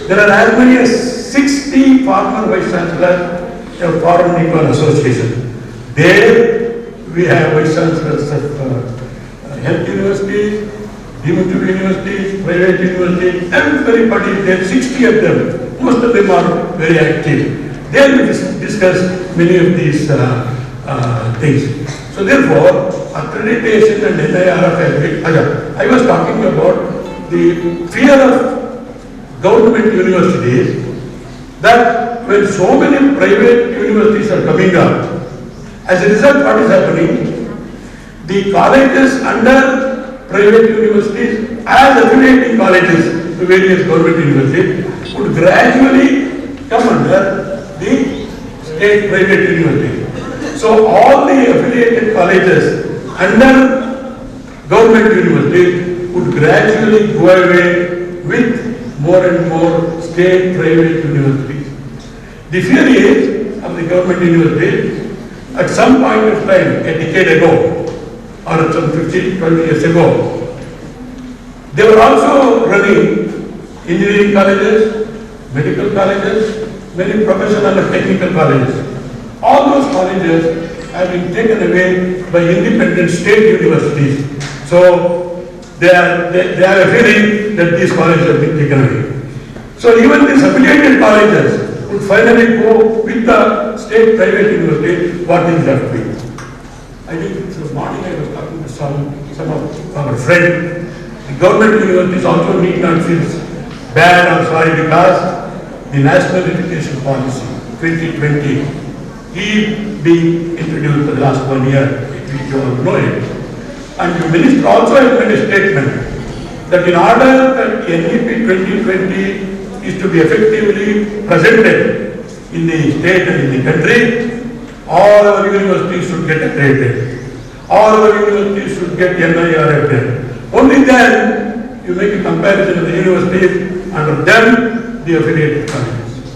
There are as many as 60 former Vice-Chancellors have formed into an association. There we have Vice-Chancellors of health universities, deemed to be universities, private universities, everybody is there, 60 of them. Most of them are very active. They will discuss many of these things. So therefore, accreditation and NIRF, I was talking about the fear of government universities, that when so many private universities are coming up, as a result, what is happening? The colleges under private universities, as affiliating colleges to various government universities, would gradually come under the state private university. So all the affiliated colleges under government universities would gradually go away with more and more state private universities. The fear is of the government universities, at some point of time, a decade ago, or some 15, 20 years ago, they were also running engineering colleges, medical colleges, many professional and technical colleges. All those colleges have been taken away by independent state universities. So they have a feeling that these colleges have been taken away. So even these affiliated colleges would finally go with the state private university, what is left with. I think this morning I was talking to some of our friends. The government universities also need not feel bad or sorry, because the National Education Policy 2020 is being introduced for the last 1 year, which you all know it. And the minister also has made a statement that in order that NEP 2020 is to be effectively presented in the state and in the country, all our universities should get accredited. All our universities should get NIRF. Only then you make a comparison of the universities, under them the affiliated colleges.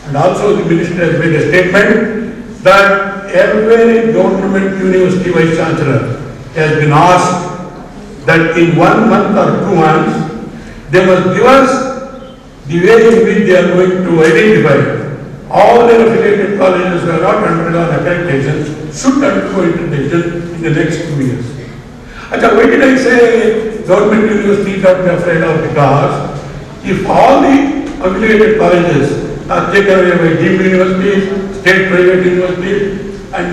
And also the minister has made a statement that every government university Vice-Chancellor has been asked that in 1 month or 2 months, they must give us the way in which they are going to identify all their affiliated colleges who are not undergone accreditation should undergo accreditation in the next 2 years. Achha, why did I say government universities are afraid of? Because if all the affiliated colleges are taken away by deemed universities, state private universities, and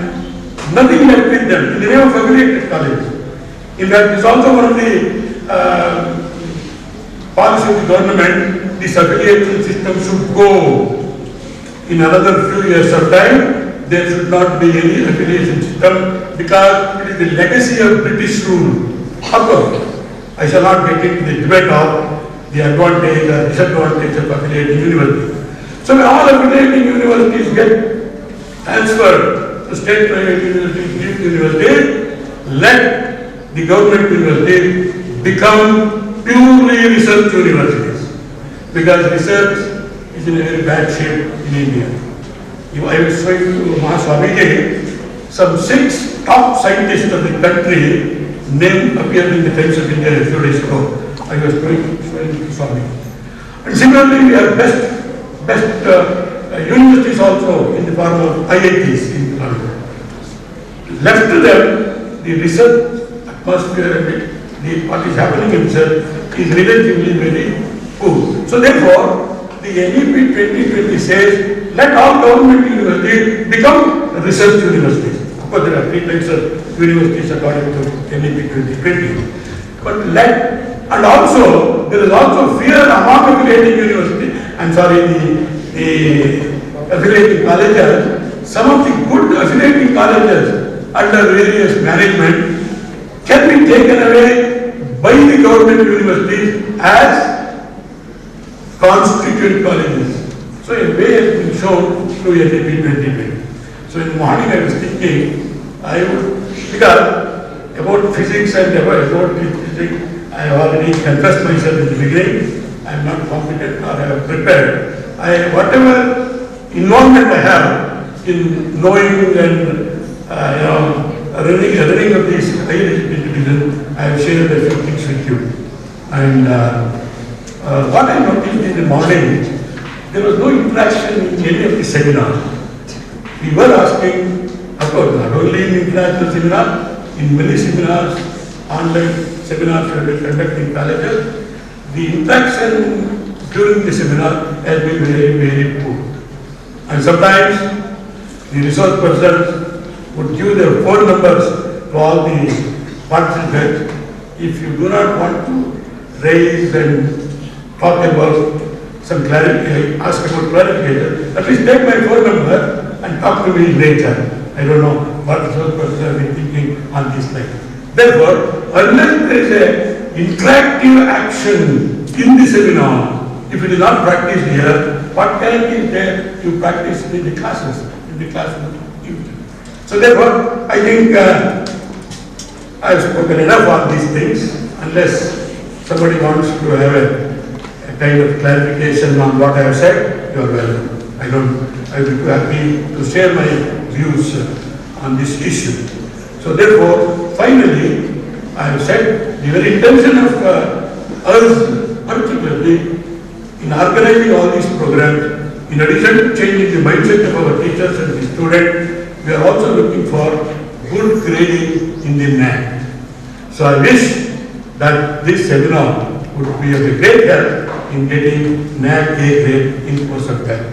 nothing left with them in the name of affiliated colleges. In fact, it's also one of the policy of the government, this affiliation system should go. In another few years of time, there should not be any affiliation system because it is the legacy of British rule. Of course, I shall not get into the debate of the advantage or disadvantage of affiliating universities. So when all affiliating universities get transferred to state private universities, deemed universities, let the government universities become purely research universities, because research is in a very bad shape in India. I was showing to Mahaswamiji, some 6 top scientists of the country name appeared in the Times of India a few days ago. I was showing to Swami. And similarly, we have best universities also in the form of IITs in Bangalore. Left to them, the research atmosphere and what is happening in research is relatively very poor. So therefore, the NEP 2020 says, let all government universities become research universities. Of course, there are 3 types of universities according to NEP 2020. But and also, there is also fear among affiliating universities, the affiliating colleges. Some of the good affiliating colleges under various management can be taken away by the government universities as constituent colleges. So a way has been shown through NEP 2020. So in the morning I was thinking, because about physics and about physics, I have already confessed myself in the beginning. I am not competent or I have prepared. Whatever involvement I have in knowing and running of these higher education division, I have shared a few things with you. And what I noticed in the morning, there was no interaction in any of the seminars. We were asking, of course, not only in international seminar, in many seminars, online seminars we have been conducting colleges, the interaction during the seminar has been very, very poor. And sometimes the resource persons would give their phone numbers to all the participants. If you do not want to raise and talk about some clarification, ask about clarification, at least take my phone number and talk to me later. I don't know what resource persons have been thinking on this line. Therefore, unless there is an interactive action in the seminar, if it is not practiced here, what guarantee is there to practice in the classes, So therefore, I think I have spoken enough on these things. Unless somebody wants to have a kind of clarification on what I have said, you are welcome. I will be happy to share my views on this issue. So therefore, finally, I have said the very intention of us, particularly in organizing all these programs, in addition to changing the mindset of our teachers and the students, we are also looking for good grading in the NAC. So I wish that this seminar would be of a great help in getting NAC A grade in course of time.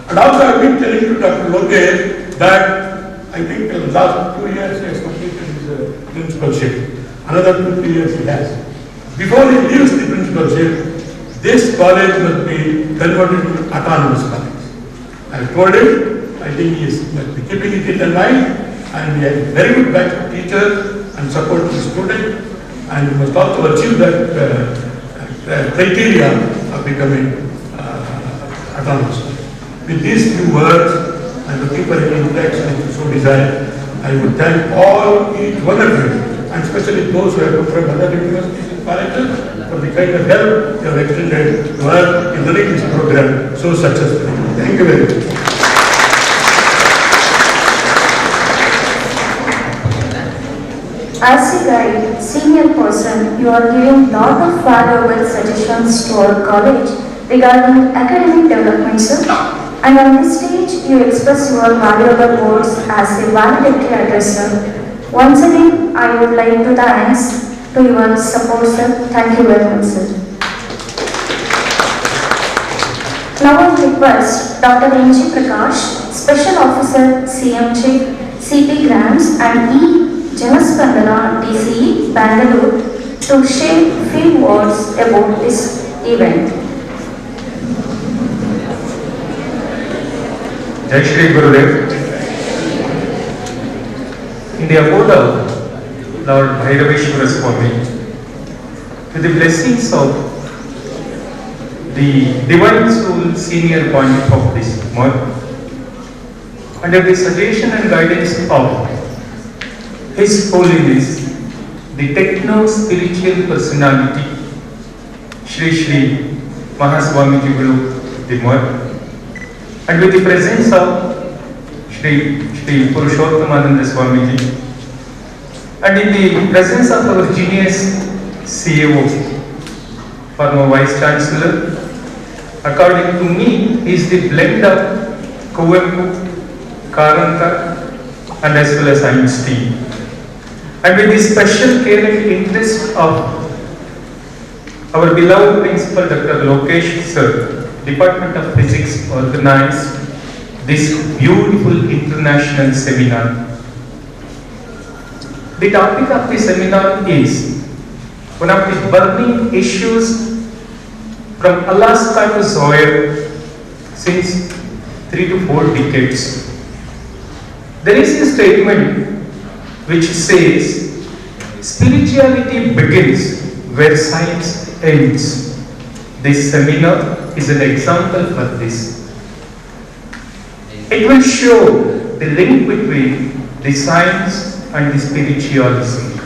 And also I have been telling you, Dr. Lokesha, that I think the last 2 years he has completed his principalship. Another 2-3 years he has. Before he leaves the principalship, this college must be converted to autonomous college. I have told him, I think he must be keeping it in mind, and we have a very good batch of teachers and support the students, and we must also achieve that criteria of becoming autonomous. With these few words, I am looking for any interaction if you so desire. I would thank each one of you, and especially those who have come from other universities and colleges, for the kind of help you have extended to us in running this program so successfully. Thank you very much. As a guide, senior person, you are giving lot of valuable suggestions to our college regarding academic development, sir. And on this stage, you express your valuable words as a valedictory address, sir. Once again, I would like to thanks to your support, sir. Thank you very much, sir. Now I request Dr. N.G. Prakash, Special Officer, CMJ, CP Grants and E. Janaspandana, DCE, Bangalore, to share few words about this event. Jai Sri Gurudev. In the abode of Lord Bhairaveshwara Swami, with the blessings of the Divine Soul Senior Pontiff of this Mutt, under the suggestion and guidance of His Holiness, the Techno-Spiritual Personality, Sri Mahaswamiji the Mutt, and with the presence of Sri Purushottamananda Swamiji, and in the presence of our genius CEO, former Vice-Chancellor, according to me, is the blend of Kuvempu, Karanta, and as well as Einstein. And with the special care and interest of our beloved Principal Dr. Lokesha sir, Department of Physics, organized this beautiful international seminar. The topic of the seminar is one of the burning issues from Alaska to Zoya since 3 to 4 decades. There is a statement which says, spirituality begins where science ends. This seminar is an example for this. It will show the link between the science and the spiritualism.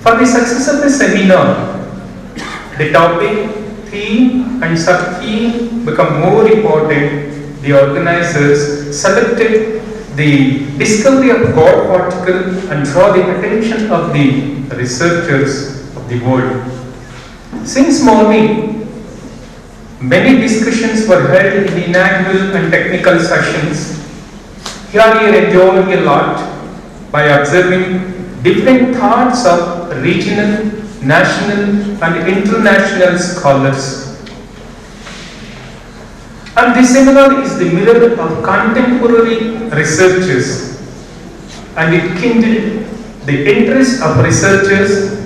For the success of the seminar, the topic, theme and sub-theme become more important. The organizers selected the discovery of God particle and draw the attention of the researchers of the world. Since morning, many discussions were held in the inaugural and technical sessions. Here we are enjoying a lot by observing different thoughts of regional, national and international scholars. And this seminar is the mirror of contemporary researchers, and it kindled the interest of researchers,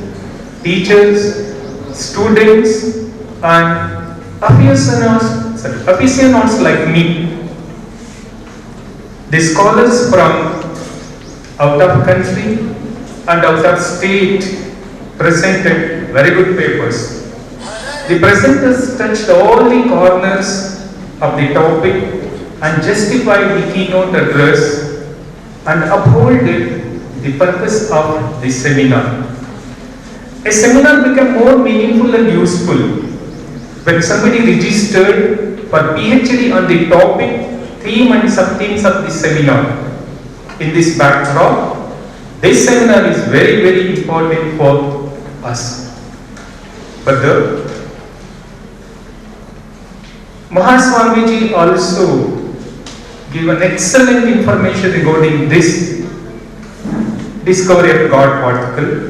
teachers, students and aficionados like me. The scholars from out of country and out of state presented very good papers. The presenters touched all the corners of the topic and justified the keynote address and upholded the purpose of the seminar. A seminar became more meaningful and useful when somebody registered for PhD on the topic, theme and sub-themes of the seminar. In this backdrop, this seminar is very, very important for us. Further, Mahaswamiji also gave an excellent information regarding this discovery of God particle,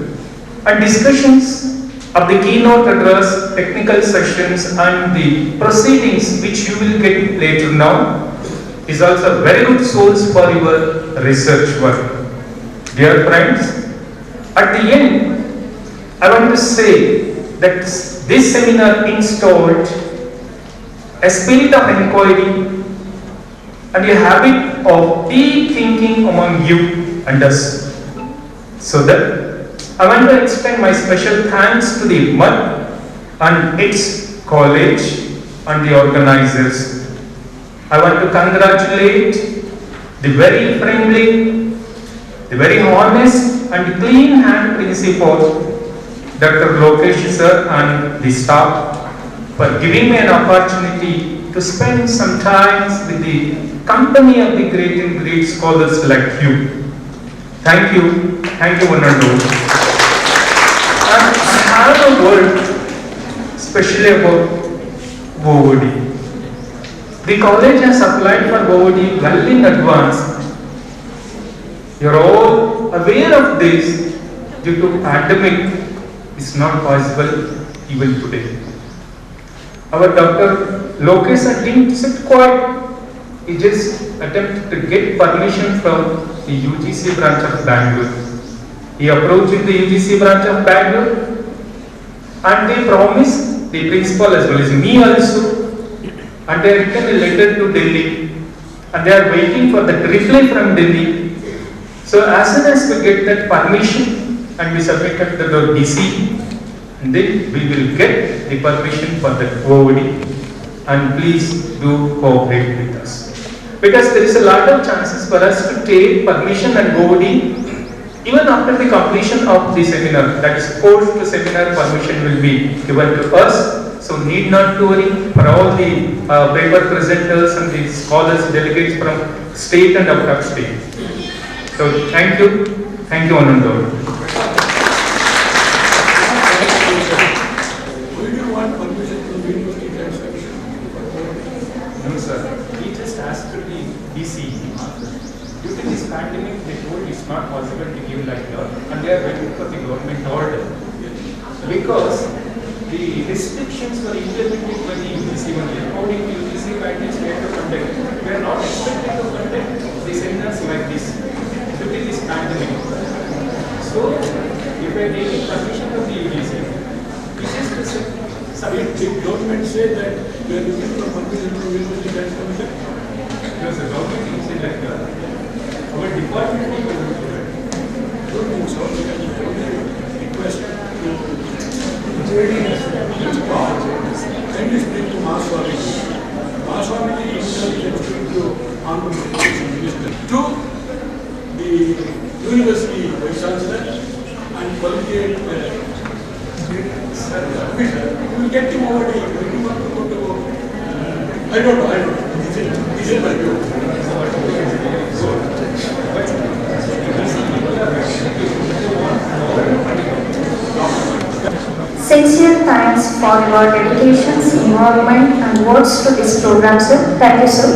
and discussions of the keynote address, technical sessions and the proceedings which you will get later now is also a very good source for your research work. Dear friends, at the end, I want to say that this seminar installed a spirit of inquiry and a habit of deep thinking among you and us. So that I want to extend my special thanks to the Mutt and its college and the organizers. I want to congratulate the very friendly, the very honest and clean hand principal, Dr. Lokesha sir and the staff, for giving me an opportunity to spend some time with the company of the great and great scholars like you. Thank you one and all. And I have a word especially about VOD. The college has applied for OOD well in advance. You are all aware of this. Due to pandemic, it's not possible even today. Our Dr. Lokesha didn't sit quiet. He just attempted to get permission from the UGC branch of Bangalore. He approached the UGC branch of Bangalore and they promised, the principal as well as me also, and they written a letter to Delhi and they are waiting for the reply from Delhi. So as soon as we get that permission and we submitted to the DC, and then we will get the permission for the OOD, and please do cooperate with us. Because there is a lot of chances for us to take permission and OOD even after the completion of the seminar. That is, post seminar permission will be given to us. So need not to worry for all the paper presenters and the scholars, delegates from state and out of state. So thank you one and all. No sir, we just asked to the DC. Due to this pandemic, they told it's not possible to give like that, and they are waiting for the government order. Because the restrictions were implemented by the UGC only. According to UGC guidelines, we have to conduct. We are not expected to conduct the seminars like this due to this pandemic. So, if I take permission of the UGC, this is the same. Did government say that we are looking for permission from University Grants Commission? No, sir, government didn't say like that. Our department will do that. Don't think so. We can only request to each part. Kindly speak to Mahaswamiji. Mahaswamiji himself can speak to Honorable Education Minister. To the University Vice-Chancellor and collegiate we will get him over here. I don't know. This is my view. Sincere thanks for your dedications, involvement and words to this program, sir. Thank you, sir.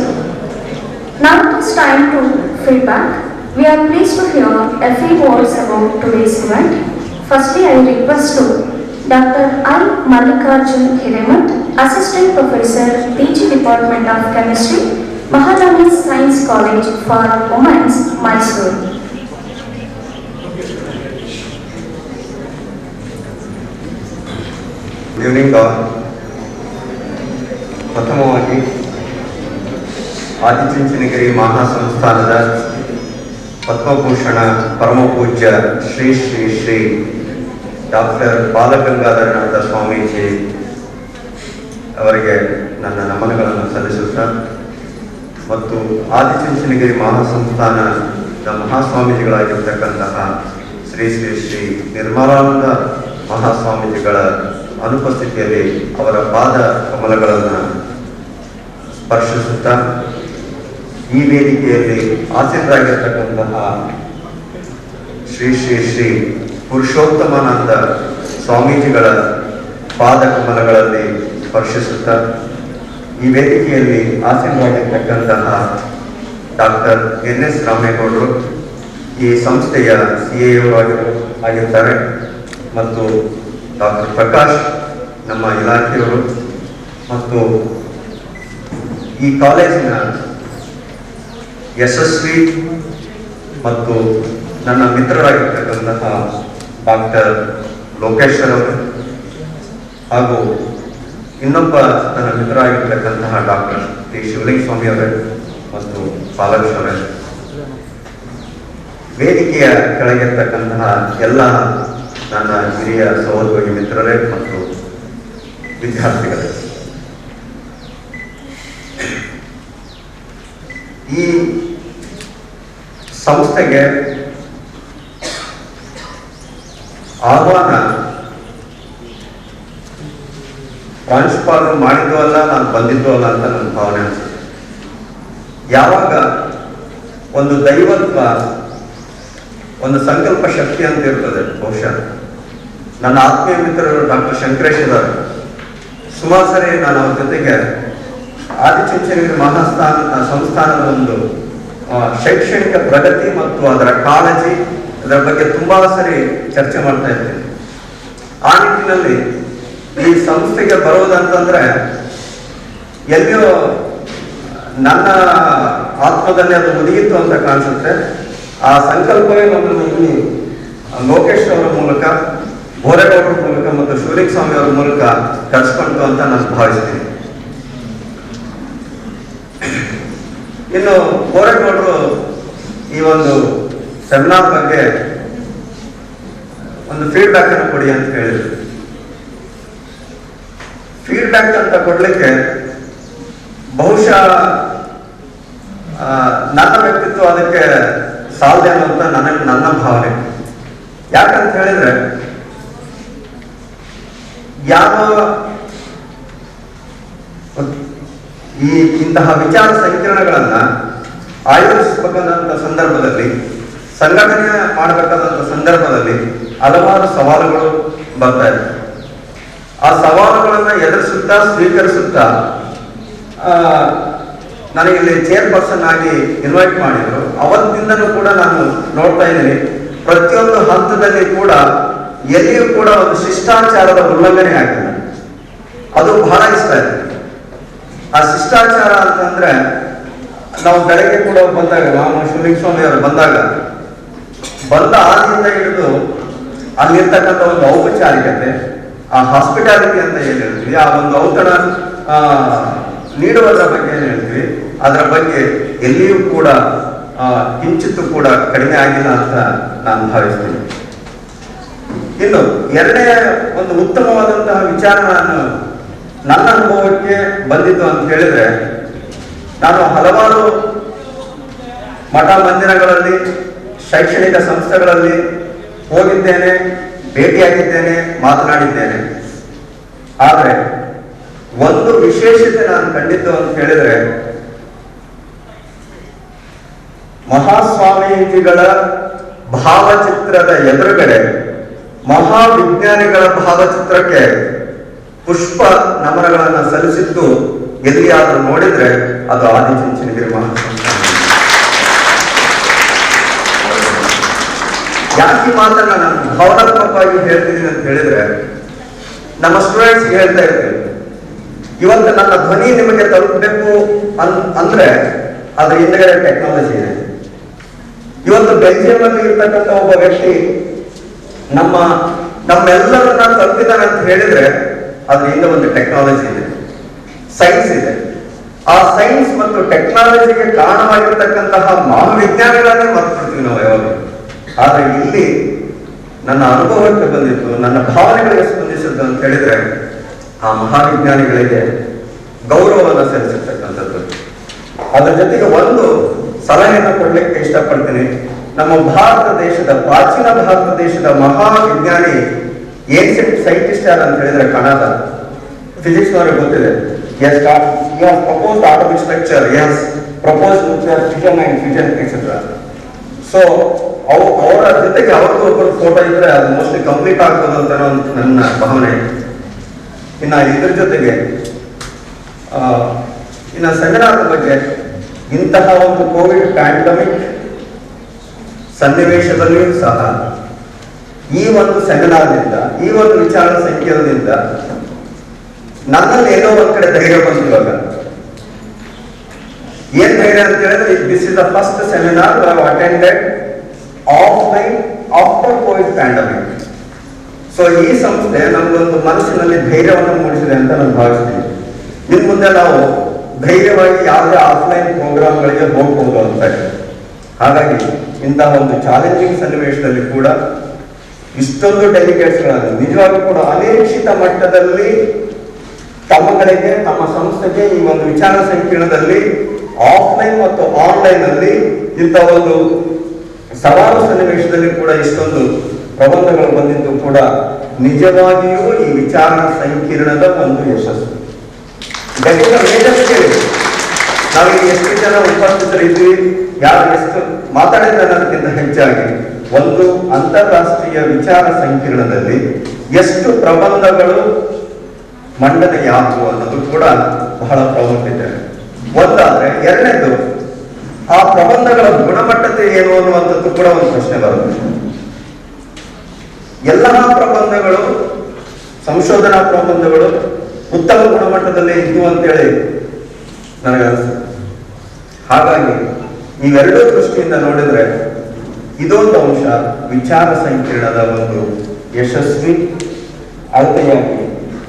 Now it is time to feedback. We are pleased to hear a few words about today's event. Firstly, I request to Dr. I. Mallikarjun Hiremat, Assistant Professor, Teaching Department of Chemistry, Mahasamsthana Science College for Women's, Mysore. Good evening all. ಪ್ರಥಮವಾಗಿ ಆದಿಚುಂಚನಗಿರಿ ಮಹಾಸಂಸ್ಥಾನದ ಪದ್ಮಭೂಷಣ ಪರಮಪೂಜ್ಯ Shri Shri Shri doctor Balagangadharanatha Swamiji ಅವರಿಗೆ ನನ್ನ ನಮನಗಳನ್ನು ಸಲ್ಲಿಸುತ್ತಾ ಮತ್ತು ಆದಿಚುಂಚನಗಿರಿ ಮಹಾಸಂಸ್ಥಾನದ ಮಹಾಸ್ವಾಮೀಜಿಗಳಾಗಿರ್ತಕ್ಕಂತಹ ಶ್ರೀ ಶ್ರೀ ಶ್ರೀ ನಿರ್ಮಲಾನಂದ ಮಹಾಸ್ವಾಮೀಜಿಗಳ ಅನುಪಸ್ಥಿತಿಯಲ್ಲಿ ಅವರ ಪಾದ ಕಮಲಗಳನ್ನು ಸ್ಪರ್ಶಿಸುತ್ತಾ ಈ ವೇದಿಕೆಯಲ್ಲಿ ಆಸೀನರಾಗಿರ್ತಕ್ಕಂತಹ ಶ್ರೀ ಶ್ರೀ ಶ್ರೀ ಪುರುಷೋತ್ತಮಾನಂದ ಸ್ವಾಮೀಜಿಗಳ ಪಾದ ಕಮಲಗಳಲ್ಲಿ ಸ್ಪರ್ಶಿಸುತ್ತಾ ಈ ವೇದಿಕೆಯಲ್ಲಿ ಆಸೀನರಾಗಿರ್ತಕ್ಕಂತಹ ಡಾಕ್ಟರ್ ಎನ್.ಎಸ್. ರಾಮೇಗೌಡರು ಈ ಸಂಸ್ಥೆಯ CAO ಆಗಿರ್ತಾರೆ ಮತ್ತು ಡಾಕ್ಟರ್ ಪ್ರಕಾಶ್ ನಮ್ಮ ಇಲಾಖೆಯವರು ಮತ್ತು ಈ ಕಾಲೇಜಿನ ಯಶಸ್ವಿ ಮತ್ತು ನನ್ನ ಮಿತ್ರರಾಗಿರ್ತಕ್ಕಂತಹ ಡಾಕ್ಟರ್ ಲೋಕೇಶ್ ಅವರು ಹಾಗೂ ಇನ್ನೊಬ್ಬ ನನ್ನ ಮಿತ್ರರಾಗಿರ್ತಕ್ಕಂತಹ ಡಾಕ್ಟರ್ ಟಿ ಶಿವಲಿಂಗ ಸ್ವಾಮಿ ಅವರೇ ಮತ್ತು ಪಾಲಕ್ಷ ಅವರೇ, ವೇದಿಕೆಯ ಕೆಳಗಿರ್ತಕ್ಕಂತಹ ಎಲ್ಲ ನನ್ನ ಹಿರಿಯ ಸಹೋದ್ಯೋಗಿ ಮಿತ್ರರೇ ಮತ್ತು ವಿದ್ಯಾರ್ಥಿಗಳೇ, ಈ ಸಂಸ್ಥೆಗೆ ಆಹ್ವಾನ ಪ್ರಾಂಶುಪಾಲರು ಮಾಡಿದ್ದು ಅಲ್ಲ, ನಾನು ಬಂದಿದ್ದು ಅಲ್ಲ ಅಂತ ನನ್ನ ಭಾವನೆ ಅನಿಸುತ್ತೆ. ಯಾವಾಗ ಒಂದು ದೈವತ್ವ, ಒಂದು ಸಂಕಲ್ಪ ಶಕ್ತಿ ಅಂತ ಇರ್ತದೆ, ಬಹುಶಃ ನನ್ನ ಆತ್ಮೀಯ ಮಿತ್ರರು ಡಾಕ್ಟರ್ ಶಂಕರೇಶ್ ಇದ್ದಾರೆ. ಸುಮಾರು ಸರಿ ನಾನು ಅವ್ರ ಜೊತೆಗೆ ಆದಿಚುಂಚನಗಿರಿ ಸಂಸ್ಥಾನದ ಒಂದು ಶೈಕ್ಷಣಿಕ ಪ್ರಗತಿ ಮತ್ತು ಅದರ ಕಾಳಜಿ, ಅದರ ಬಗ್ಗೆ ತುಂಬಾ ಸರಿ ಚರ್ಚೆ ಮಾಡ್ತಾ ಇದ್ದೇನೆ. ಆ ನಿಟ್ಟಿನಲ್ಲಿ ಈ ಸಂಸ್ಥೆಗೆ ಬರೋದಂತಂದ್ರೆ ಎಲ್ಲಿಯೋ ನನ್ನ ಆತ್ಮದಲ್ಲಿ ಅದು ಮುಗಿಯಿತು ಅಂತ ಕಾಣಿಸುತ್ತೆ. ಆ ಸಂಕಲ್ಪವೇ ನಮ್ಮನ್ನು ಇಲ್ಲಿ ಲೋಕೇಶ್ ಅವರ ಮೂಲಕ, ಬೋರೇಗೌಡರ ಮೂಲಕ ಮತ್ತು ಶಿವಲಿಂಗ ಸ್ವಾಮಿ ಅವರ ಮೂಲಕ ಕರ್ಸ್ಕೊಂತು ಅಂತ ನಾನು ಭಾವಿಸ್ತೀನಿ. ಇನ್ನು ಬೋರೇಗೌಡರು ಈ ಒಂದು ಸೆಮಿನಾರ್ ಬಗ್ಗೆ ಒಂದು ಫೀಡ್ಬ್ಯಾಕ್ ಅನ್ನು ಕೊಡಿ ಅಂತ ಹೇಳಿದ್ರು. ಫೀಡ್ಬ್ಯಾಕ್ ಅಂತ ಕೊಡ್ಲಿಕ್ಕೆ ಬಹುಶಃ ನನ್ನ ವ್ಯಕ್ತಿತ್ವ ಅದಕ್ಕೆ ಸಾಧ್ಯ ಅಂತ ನನ್ನ ಭಾವನೆ. ಯಾಕಂತ ಹೇಳಿದ್ರೆ ಯಾವ ಈ ಇಂತಹ ವಿಚಾರ ಸಂಕಿರಣಗಳನ್ನ ಆಯೋಜಿಸಬೇಕಾದಂತ ಸಂದರ್ಭದಲ್ಲಿ, ಸಂಘಟನೆ ಮಾಡಬೇಕಾದಂತ ಸಂದರ್ಭದಲ್ಲಿ ಹಲವಾರು ಸವಾಲುಗಳು ಬರ್ತಾ ಇದೆ. ಆ ಸವಾಲುಗಳನ್ನ ಎದುರಿಸುತ್ತಾ ಸ್ವೀಕರಿಸುತ್ತಾ ನನಗೆ ಇಲ್ಲಿ ಚೇರ್ಪರ್ಸನ್ ಆಗಿ ಇನ್ವೈಟ್ ಮಾಡಿದ್ರು. ಅವತ್ತಿಂದನೂ ಕೂಡ ನಾನು ನೋಡ್ತಾ ಇದ್ದೀನಿ, ಪ್ರತಿಯೊಂದು ಹಂತದಲ್ಲಿ ಕೂಡ ಎಲ್ಲಿಯೂ ಕೂಡ ಒಂದು ಶಿಷ್ಟಾಚಾರದ ಉಲ್ಲಂಘನೆ ಆಗಿದೆ. ಅದು ಬಹಳ ಇಷ್ಟ ಇದೆ. ಆ ಶಿಷ್ಟಾಚಾರ ಅಂತಂದ್ರೆ ನಾವು ಬೆಳಗ್ಗೆ ಕೂಡ ಬಂದಾಗ, ನಾವು ಶಿವಲಿಂಗ ಸ್ವಾಮಿ ಅವರು ಬಂದ ಆದಿಯಿಂದ ಹಿಡಿದು ಅಲ್ಲಿರ್ತಕ್ಕಂಥ ಒಂದು ಔಪಚಾರಿಕತೆ, ಆ ಹಾಸ್ಪಿಟಾಲಿಟಿ ಅಂತ ಏನ್ ಹೇಳ್ತೀವಿ, ಆ ಒಂದು ಔತಣ ನೀಡುವುದರ ಬಗ್ಗೆ ಏನ್ ಹೇಳ್ತೀವಿ, ಅದರ ಬಗ್ಗೆ ಎಲ್ಲಿಯೂ ಕೂಡ ಕಿಂಚಿತ್ತು ಕೂಡ ಕಡಿಮೆ ಆಗಿಲ್ಲ ಅಂತ ನಾನು ಭಾವಿಸ್ತೀನಿ. ಇನ್ನು ಎರಡನೇ ಒಂದು ಉತ್ತಮವಾದಂತಹ ವಿಚಾರ ನನ್ನ ಅನುಭವಕ್ಕೆ ಬಂದಿತ್ತು ಅಂತ ಹೇಳಿದ್ರೆ, ನಾನು ಹಲವಾರು ಮಠ ಮಂದಿರಗಳಲ್ಲಿ, ಶೈಕ್ಷಣಿಕ ಸಂಸ್ಥೆಗಳಲ್ಲಿ ಹೋಗಿದ್ದೇನೆ, ಭೇಟಿಯಾಗಿದ್ದೇನೆ, ಮಾತನಾಡಿದ್ದೇನೆ. ಆದರೆ ಒಂದು ವಿಶೇಷತೆ ನಾನು ಕಂಡಿದ್ದು ಅಂತ ಹೇಳಿದ್ರೆ, ಮಹಾಸ್ವಾಮೀಜಿಗಳ ಭಾವಚಿತ್ರದ ಎದುರುಗಡೆ ಮಹಾವಿಜ್ಞಾನಿಗಳ ಭಾವಚಿತ್ರಕ್ಕೆ ಪುಷ್ಪ ನಮನಗಳನ್ನು ಸಲ್ಲಿಸಿದ್ದು ಎಲ್ಲಿಯಾದರೂ ನೋಡಿದ್ರೆ ಅದು ಆದಿಚುಂಚನಗಿರಿ ಮಹಾಸಂಸ್ಥಾನ. ಯಾಕೆ ಮಾತನ್ನ ನಾನು ಭಾವನಾತ್ಮಕವಾಗಿ ಹೇಳ್ತಿದ್ದೀನಿ ಅಂತ ಹೇಳಿದ್ರೆ, ನಮ್ಮ ಸ್ಟೂಡೆಂಟ್ಸ್ ಹೇಳ್ತಾ ಇರ್ತೀವಿ, ಇವತ್ತು ನನ್ನ ಧ್ವನಿ ನಿಮಗೆ ತಲುಪಬೇಕು ಅಂದ್ರೆ ಅದ್ರ ಹಿಂದೆಗಡೆ ಟೆಕ್ನಾಲಜಿ ಇದೆ. ಇವತ್ತು ಬೆಲ್ಜಿಯಂ ಅಲ್ಲಿ ಇರ್ತಕ್ಕಂಥ ಒಬ್ಬ ವ್ಯಕ್ತಿ ನಮ್ಮೆಲ್ಲರನ್ನ ತಲುಪಿದಾನೆ ಅಂತ ಹೇಳಿದ್ರೆ ಅದ್ರ ಹಿಂದೆ ಒಂದು ಟೆಕ್ನಾಲಜಿ ಇದೆ, ಸೈನ್ಸ್ ಇದೆ. ಆ ಸೈನ್ಸ್ ಮತ್ತು ಟೆಕ್ನಾಲಜಿಗೆ ಕಾರಣವಾಗಿರ್ತಕ್ಕಂತಹ ಮಹಾವಿಜ್ಞಾನಿಗಳನ್ನೇ ಮರ್ತ್ಬಿಡ್ತೀವಿ ನಾವು ಯಾವಾಗ. ಆದ್ರೆ ಇಲ್ಲಿ ನನ್ನ ಅನುಭವಕ್ಕೆ ಬಂದಿತ್ತು, ನನ್ನ ಭಾವನೆಗಳಿಗೆ ಸ್ಪಂದಿಸಿದ್ದು ಅಂತ ಹೇಳಿದ್ರೆ ಆ ಮಹಾವಿಜ್ಞಾನಿಗಳಿಗೆ ಗೌರವವನ್ನು ಸಲ್ಲಿಸಿರ್ತಕ್ಕಂಥದ್ದು. ಅದರ ಜೊತೆಗೆ ಒಂದು ಸಲಹೆಯನ್ನು ಕೊಡ್ಲಿಕ್ಕೆ ಇಷ್ಟಪಡ್ತೀನಿ. ನಮ್ಮ ಭಾರತ ದೇಶದ, ಪ್ರಾಚೀನ ಭಾರತ ದೇಶದ ಮಹಾವಿಜ್ಞಾನಿ ಏನ್ಷಿಯಂಟ್ ಸೈಂಟಿಸ್ಟ್ ಯಾರು ಅಂತ ಹೇಳಿದ್ರೆ ಕಣದ ಫಿಸಿಕ್ಸ್ ಅವರಿಗೆ ಗೊತ್ತಿದೆ. Proposed atomic structure, proposed nuclear fission and fusion etcetera. So ಅವರ ಜೊತೆಗೆ ಅವ್ರದ್ದು ಒಬ್ಬರು ಫೋಟೋ ಇದ್ರೆ ಅದು ಮೋಸ್ಟ್ಲಿ ಕಂಪ್ಲೀಟ್ ಆಗ್ಬೋದು ಅಂತ ನನ್ನ ಭಾವನೆ. ಇನ್ನು ಇದ್ರ ಜೊತೆಗೆ ಇನ್ನು ಸೆಮಿನಾರ್ ಬಗ್ಗೆ, ಇಂತಹ ಒಂದು ಕೋವಿಡ್ ಪ್ಯಾಂಡಮಿಕ್ ಸನ್ನಿವೇಶದಲ್ಲಿಯೂ ಸಹ ಈ ಒಂದು ಸೆಮಿನಾರ್ನಿಂದ, ಈ ಒಂದು ವಿಚಾರ ಸಂಕಿರಣದಿಂದ ನನ್ನಲ್ಲಿ ಏನೋ ಒಂದ್ ಕಡೆ ಧೈರ್ಯ ಬಂದಿರುವಾಗ, ಏನ್ ಧೈರ್ಯ ಅಂತ ಹೇಳಿದ್ರೆ, this is the first seminar I have attended offline after Covid pandemic. So ಈ ಸಂಸ್ಥೆ ನಮ್ಗೊಂದು ಮನಸ್ಸಿನಲ್ಲಿ ಧೈರ್ಯವನ್ನು ಮೂಡಿಸಿದೆ ಅಂತ ನಾನು ಭಾವಿಸ್ತೀನಿ. ಇನ್ ಮುಂದೆ ನಾವು ಧೈರ್ಯವಾಗಿ ಯಾವುದೇ ಆಫ್ಲೈನ್ ಪ್ರೋಗ್ರಾಮ್ಗಳಿಗೆ ಹೋಗ್ಬೋದು ಅಂತ. ಹಾಗಾಗಿ ಇಂತಹ ಒಂದು ಚಾಲೆಂಜಿಂಗ್ ಸನ್ನಿವೇಶದಲ್ಲಿ ಕೂಡ ಇಷ್ಟೊಂದು ಡೆಲಿಗೇಟ್ಸ್ಗಳನ್ನು ನಿಜವಾಗ್ಲೂ ಕೂಡ ಅನಿರೀಕ್ಷಿತ ಮಟ್ಟದಲ್ಲಿ ತಮ್ಮಗಳಿಗೆ, ತಮ್ಮ ಸಂಸ್ಥೆಗೆ ಈ ಒಂದು ವಿಚಾರ ಸಂಕಿರಣದಲ್ಲಿ ಆಫ್ಲೈನ್ ಮತ್ತು ಆನ್ಲೈನ್ ಅಲ್ಲಿ ಇಂಥ ಒಂದು ಸವಾಲು ಸನ್ನಿವೇಶದಲ್ಲಿ ಕೂಡ ಇಷ್ಟೊಂದು ಪ್ರಬಂಧಗಳು ಬಂದಿದ್ದು ಕೂಡ ನಿಜವಾಗಿಯೂ ಈ ವಿಚಾರ ಸಂಕಿರಣದ ಒಂದು ಯಶಸ್ಸು. ನಾವೀಗ ಎಷ್ಟು ಜನ ಉಪಸ್ಥಿತರಿದ್ವಿ, ಯಾರು ಎಷ್ಟು ಮಾತಾಡಿದ್ರೆ ಅನ್ನೋದಕ್ಕಿಂತ ಹೆಚ್ಚಾಗಿ ಒಂದು ಅಂತಾರಾಷ್ಟ್ರೀಯ ವಿಚಾರ ಸಂಕಿರಣದಲ್ಲಿ ಎಷ್ಟು ಪ್ರಬಂಧಗಳು ಮಂಡನೆಯಾಗುವ ಅನ್ನೋದು ಕೂಡ ಬಹಳ ಪ್ರಾಮುಖ್ಯತೆ. ಒಂದಾದ್ರೆ, ಎರಡನೇದು ಆ ಪ್ರಬಂಧಗಳ ಗುಣಮಟ್ಟತೆ ಏನು ಅನ್ನುವಂಥದ್ದು ಕೂಡ ಒಂದು ಪ್ರಶ್ನೆ ಬರುತ್ತೆ. ಎಲ್ಲ ಪ್ರಬಂಧಗಳು, ಸಂಶೋಧನಾ ಪ್ರಬಂಧಗಳು ಉತ್ತಮ ಗುಣಮಟ್ಟದಲ್ಲೇ ಇದ್ದು ಅಂತೇಳಿ ನನಗನ್ಸುತ್ತೆ. ಹಾಗಾಗಿ ಇವೆರಡೂ ದೃಷ್ಟಿಯಿಂದ ನೋಡಿದ್ರೆ ಇದೊಂದು ಅಂಶ ವಿಚಾರ ಸಂಕಿರಣದ ಒಂದು ಯಶಸ್ವಿ ಅಳತೆಯಾಗಿ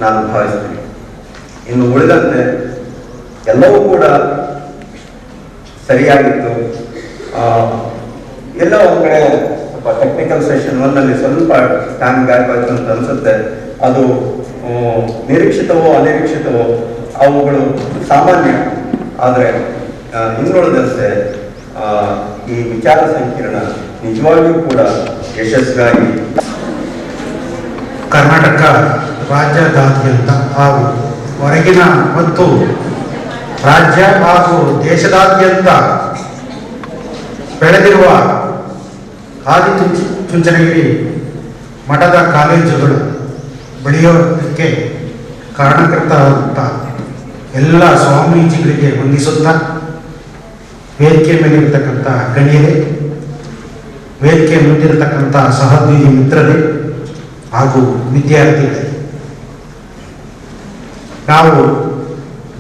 ನಾನು ಭಾವಿಸ್ತೀನಿ. ಇನ್ನು ಉಳಿದಂತೆ ಎಲ್ಲವೂ ಕೂಡ ಸರಿಯಾಗಿತ್ತು. ಎಲ್ಲ ಒಂದ್ ಕಡೆ ಸ್ವಲ್ಪ ಟೆಕ್ನಿಕಲ್ ಸೆಷನ್ ಒಂದಲ್ಲಿ ಸ್ವಲ್ಪ ಟೈಮ್ ಗ್ಯಾಪ್ ಆಯ್ತು ಅಂತ ಅನ್ಸುತ್ತೆ. ಅದು ನಿರೀಕ್ಷಿತವೋ ಅನಿರೀಕ್ಷಿತವೋ ಅವುಗಳು ಸಾಮಾನ್ಯ. ಆದರೆ ಇನ್ನುಳಿದಂತೆ ಈ ವಿಚಾರ ಸಂಕಿರಣ ನಿಜವಾಗಿಯೂ ಕೂಡ ಯಶಸ್ವಿಯಾಗಿ ಕರ್ನಾಟಕ ರಾಜ್ಯದಾದ್ಯಂತ ಹಾಗೂ ಹೊರಗಿನ ಮತ್ತು ರಾಜ್ಯ ಹಾಗೂ ದೇಶದಾದ್ಯಂತ ಬೆಳೆದಿರುವ ಆದಿಚುಂಚನಗಿರಿ ಮಠದ ಕಾಲೇಜುಗಳು ಬೆಳೆಯೋದಕ್ಕೆ ಕಾರಣಕರ್ತರಾದಂಥ ಎಲ್ಲ ಸ್ವಾಮೀಜಿಗಳಿಗೆ ವಂದಿಸುತ್ತಾ, ವೇದಿಕೆ ಮೇಲಿರ್ತಕ್ಕಂಥ ಗಣ್ಯರೇ, ವೇದಿಕೆ ಮುಂದಿರತಕ್ಕಂಥ ಸಹೋದ್ಯೋಗಿ ಮಿತ್ರರೇ ಹಾಗೂ ವಿದ್ಯಾರ್ಥಿಗಳೇ, ನಾವು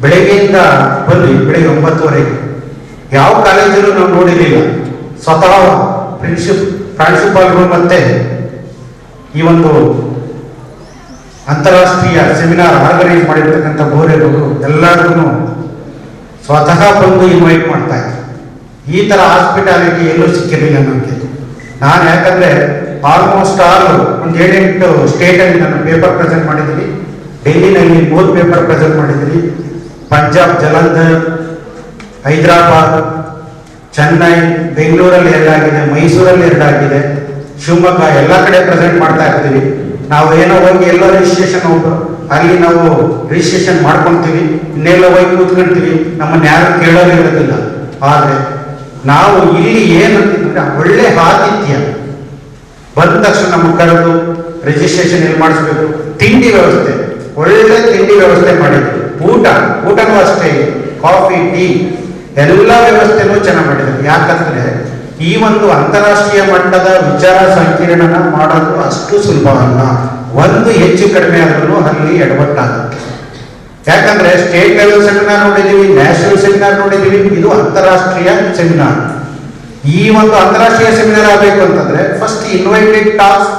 ಬೆಳಗ್ಗೆಯಿಂದ ಬಂದು ಬೆಳಗ್ಗೆ 9:30 ಯಾವ ಕಾಲೇಜಲ್ಲೂ ನಾವು ನೋಡಿರಲಿಲ್ಲ. ಸ್ವತಃ ಪ್ರಾಂಶುಪಾಲರು ಮತ್ತೆ ಈ ಒಂದು ಅಂತಾರಾಷ್ಟ್ರೀಯ ಸೆಮಿನಾರ್ ಆರ್ಗನೈಸ್ ಮಾಡಿರ್ತಕ್ಕಂಥ ಬೋರೆಗಳು ಎಲ್ಲರಿಗೂ ಸ್ವತಃ ಬಂದು ಇನ್ವೈಟ್ ಮಾಡ್ತಾ ಇದ್ರು. ಈ ಥರ ಹಾಸ್ಪಿಟಾಲಿಟಿ ಎಲ್ಲೂ ಸಿಕ್ಕಿರಲಿಲ್ಲ ನಮಗೆ. ನಾನು ಯಾಕಂದರೆ ಆಲ್ಮೋಸ್ಟ್ ಆಲ್ ಒಂದು 7-8 ಸ್ಟೇಟಲ್ಲಿ ನಾನು ಪೇಪರ್ ಪ್ರೆಸೆಂಟ್ ಮಾಡಿದ್ದೀನಿ. ಡೆಲ್ಲಿನಲ್ಲಿ 3 ಪೇಪರ್ ಪ್ರೆಸೆಂಟ್ ಮಾಡಿದ್ದೀನಿ. ಪಂಜಾಬ್, ಜಲಂಧರ್, ಹೈದರಾಬಾದ್, ಚೆನ್ನೈ, ಬೆಂಗಳೂರಲ್ಲಿ 2 ಆಗಿದೆ, ಮೈಸೂರಲ್ಲಿ 2 ಆಗಿದೆ, ಶಿವಮೊಗ್ಗ, ಎಲ್ಲ ಕಡೆ ಪ್ರೆಸೆಂಟ್ ಮಾಡ್ತಾ ಇರ್ತೀವಿ. ನಾವು ಏನೋ ಹೋಗಿ ಎಲ್ಲೋ ರಿಜಿಸ್ಟ್ರೇಷನ್ ಅಲ್ಲಿ ನಾವು ರಿಜಿಸ್ಟ್ರೇಷನ್ ಮಾಡ್ಕೊತೀವಿ, ಇನ್ನೆಲ್ಲ ಹೋಗಿ ಕೂತ್ಕೊಂತೀವಿ, ನಮ್ಮನ್ನ ಯಾರು ಕೇಳೋರು ಇರೋದಿಲ್ಲ. ಆದರೆ ನಾವು ಇಲ್ಲಿ ಏನಂತಂದ್ರೆ ಒಳ್ಳೆ ಆತಿಥ್ಯ ಬಂದ ತಕ್ಷಣ ನಮಗೆ ಕರೆದು ರಿಜಿಸ್ಟ್ರೇಷನ್ ಎಲ್ಲಿ ಮಾಡಿಸ್ಬೇಕು, ತಿಂಡಿ ವ್ಯವಸ್ಥೆ, ಒಳ್ಳೆ ತಿಂಡಿ ವ್ಯವಸ್ಥೆ ಮಾಡಿದ್ರು. ಊಟನೂ ಅಷ್ಟೇ, ಕಾಫಿ, ಟೀ ಎಲ್ಲ ವ್ಯವಸ್ಥೆನೂ ಚೆನ್ನಾಗಿ ಮಾಡಿದ್ರು. ಯಾಕಂದ್ರೆ ಈ ಒಂದು ಅಂತಾರಾಷ್ಟ್ರೀಯ ಮಟ್ಟದ ವಿಚಾರ ಸಂಕಿರಣನ ಮಾಡೋದು ಅಷ್ಟು ಸುಲಭ ಅಲ್ಲ. ಒಂದು ಹೆಚ್ಚು ಕಡಿಮೆ ಆದ್ರೂ ಅಲ್ಲಿ ಎಡವಟ್ಟಾಗುತ್ತೆ. ಯಾಕಂದ್ರೆ ಸ್ಟೇಟ್ ಲೆವೆಲ್ ಸೆಮಿನಾರ್ ನೋಡಿದೀವಿ, ನ್ಯಾಷನಲ್ ಸೆಮಿನಾರ್ ನೋಡಿದೀವಿ, ಇದು ಅಂತಾರಾಷ್ಟ್ರೀಯ ಸೆಮಿನಾರ್. ಈ ಒಂದು ಅಂತಾರಾಷ್ಟ್ರೀಯ ಸೆಮಿನಾರ್ ಆಗಬೇಕು ಅಂತಂದ್ರೆ ಫಸ್ಟ್ ಇನ್ವೈಟೆಡ್ ಟಾಕ್ಸ್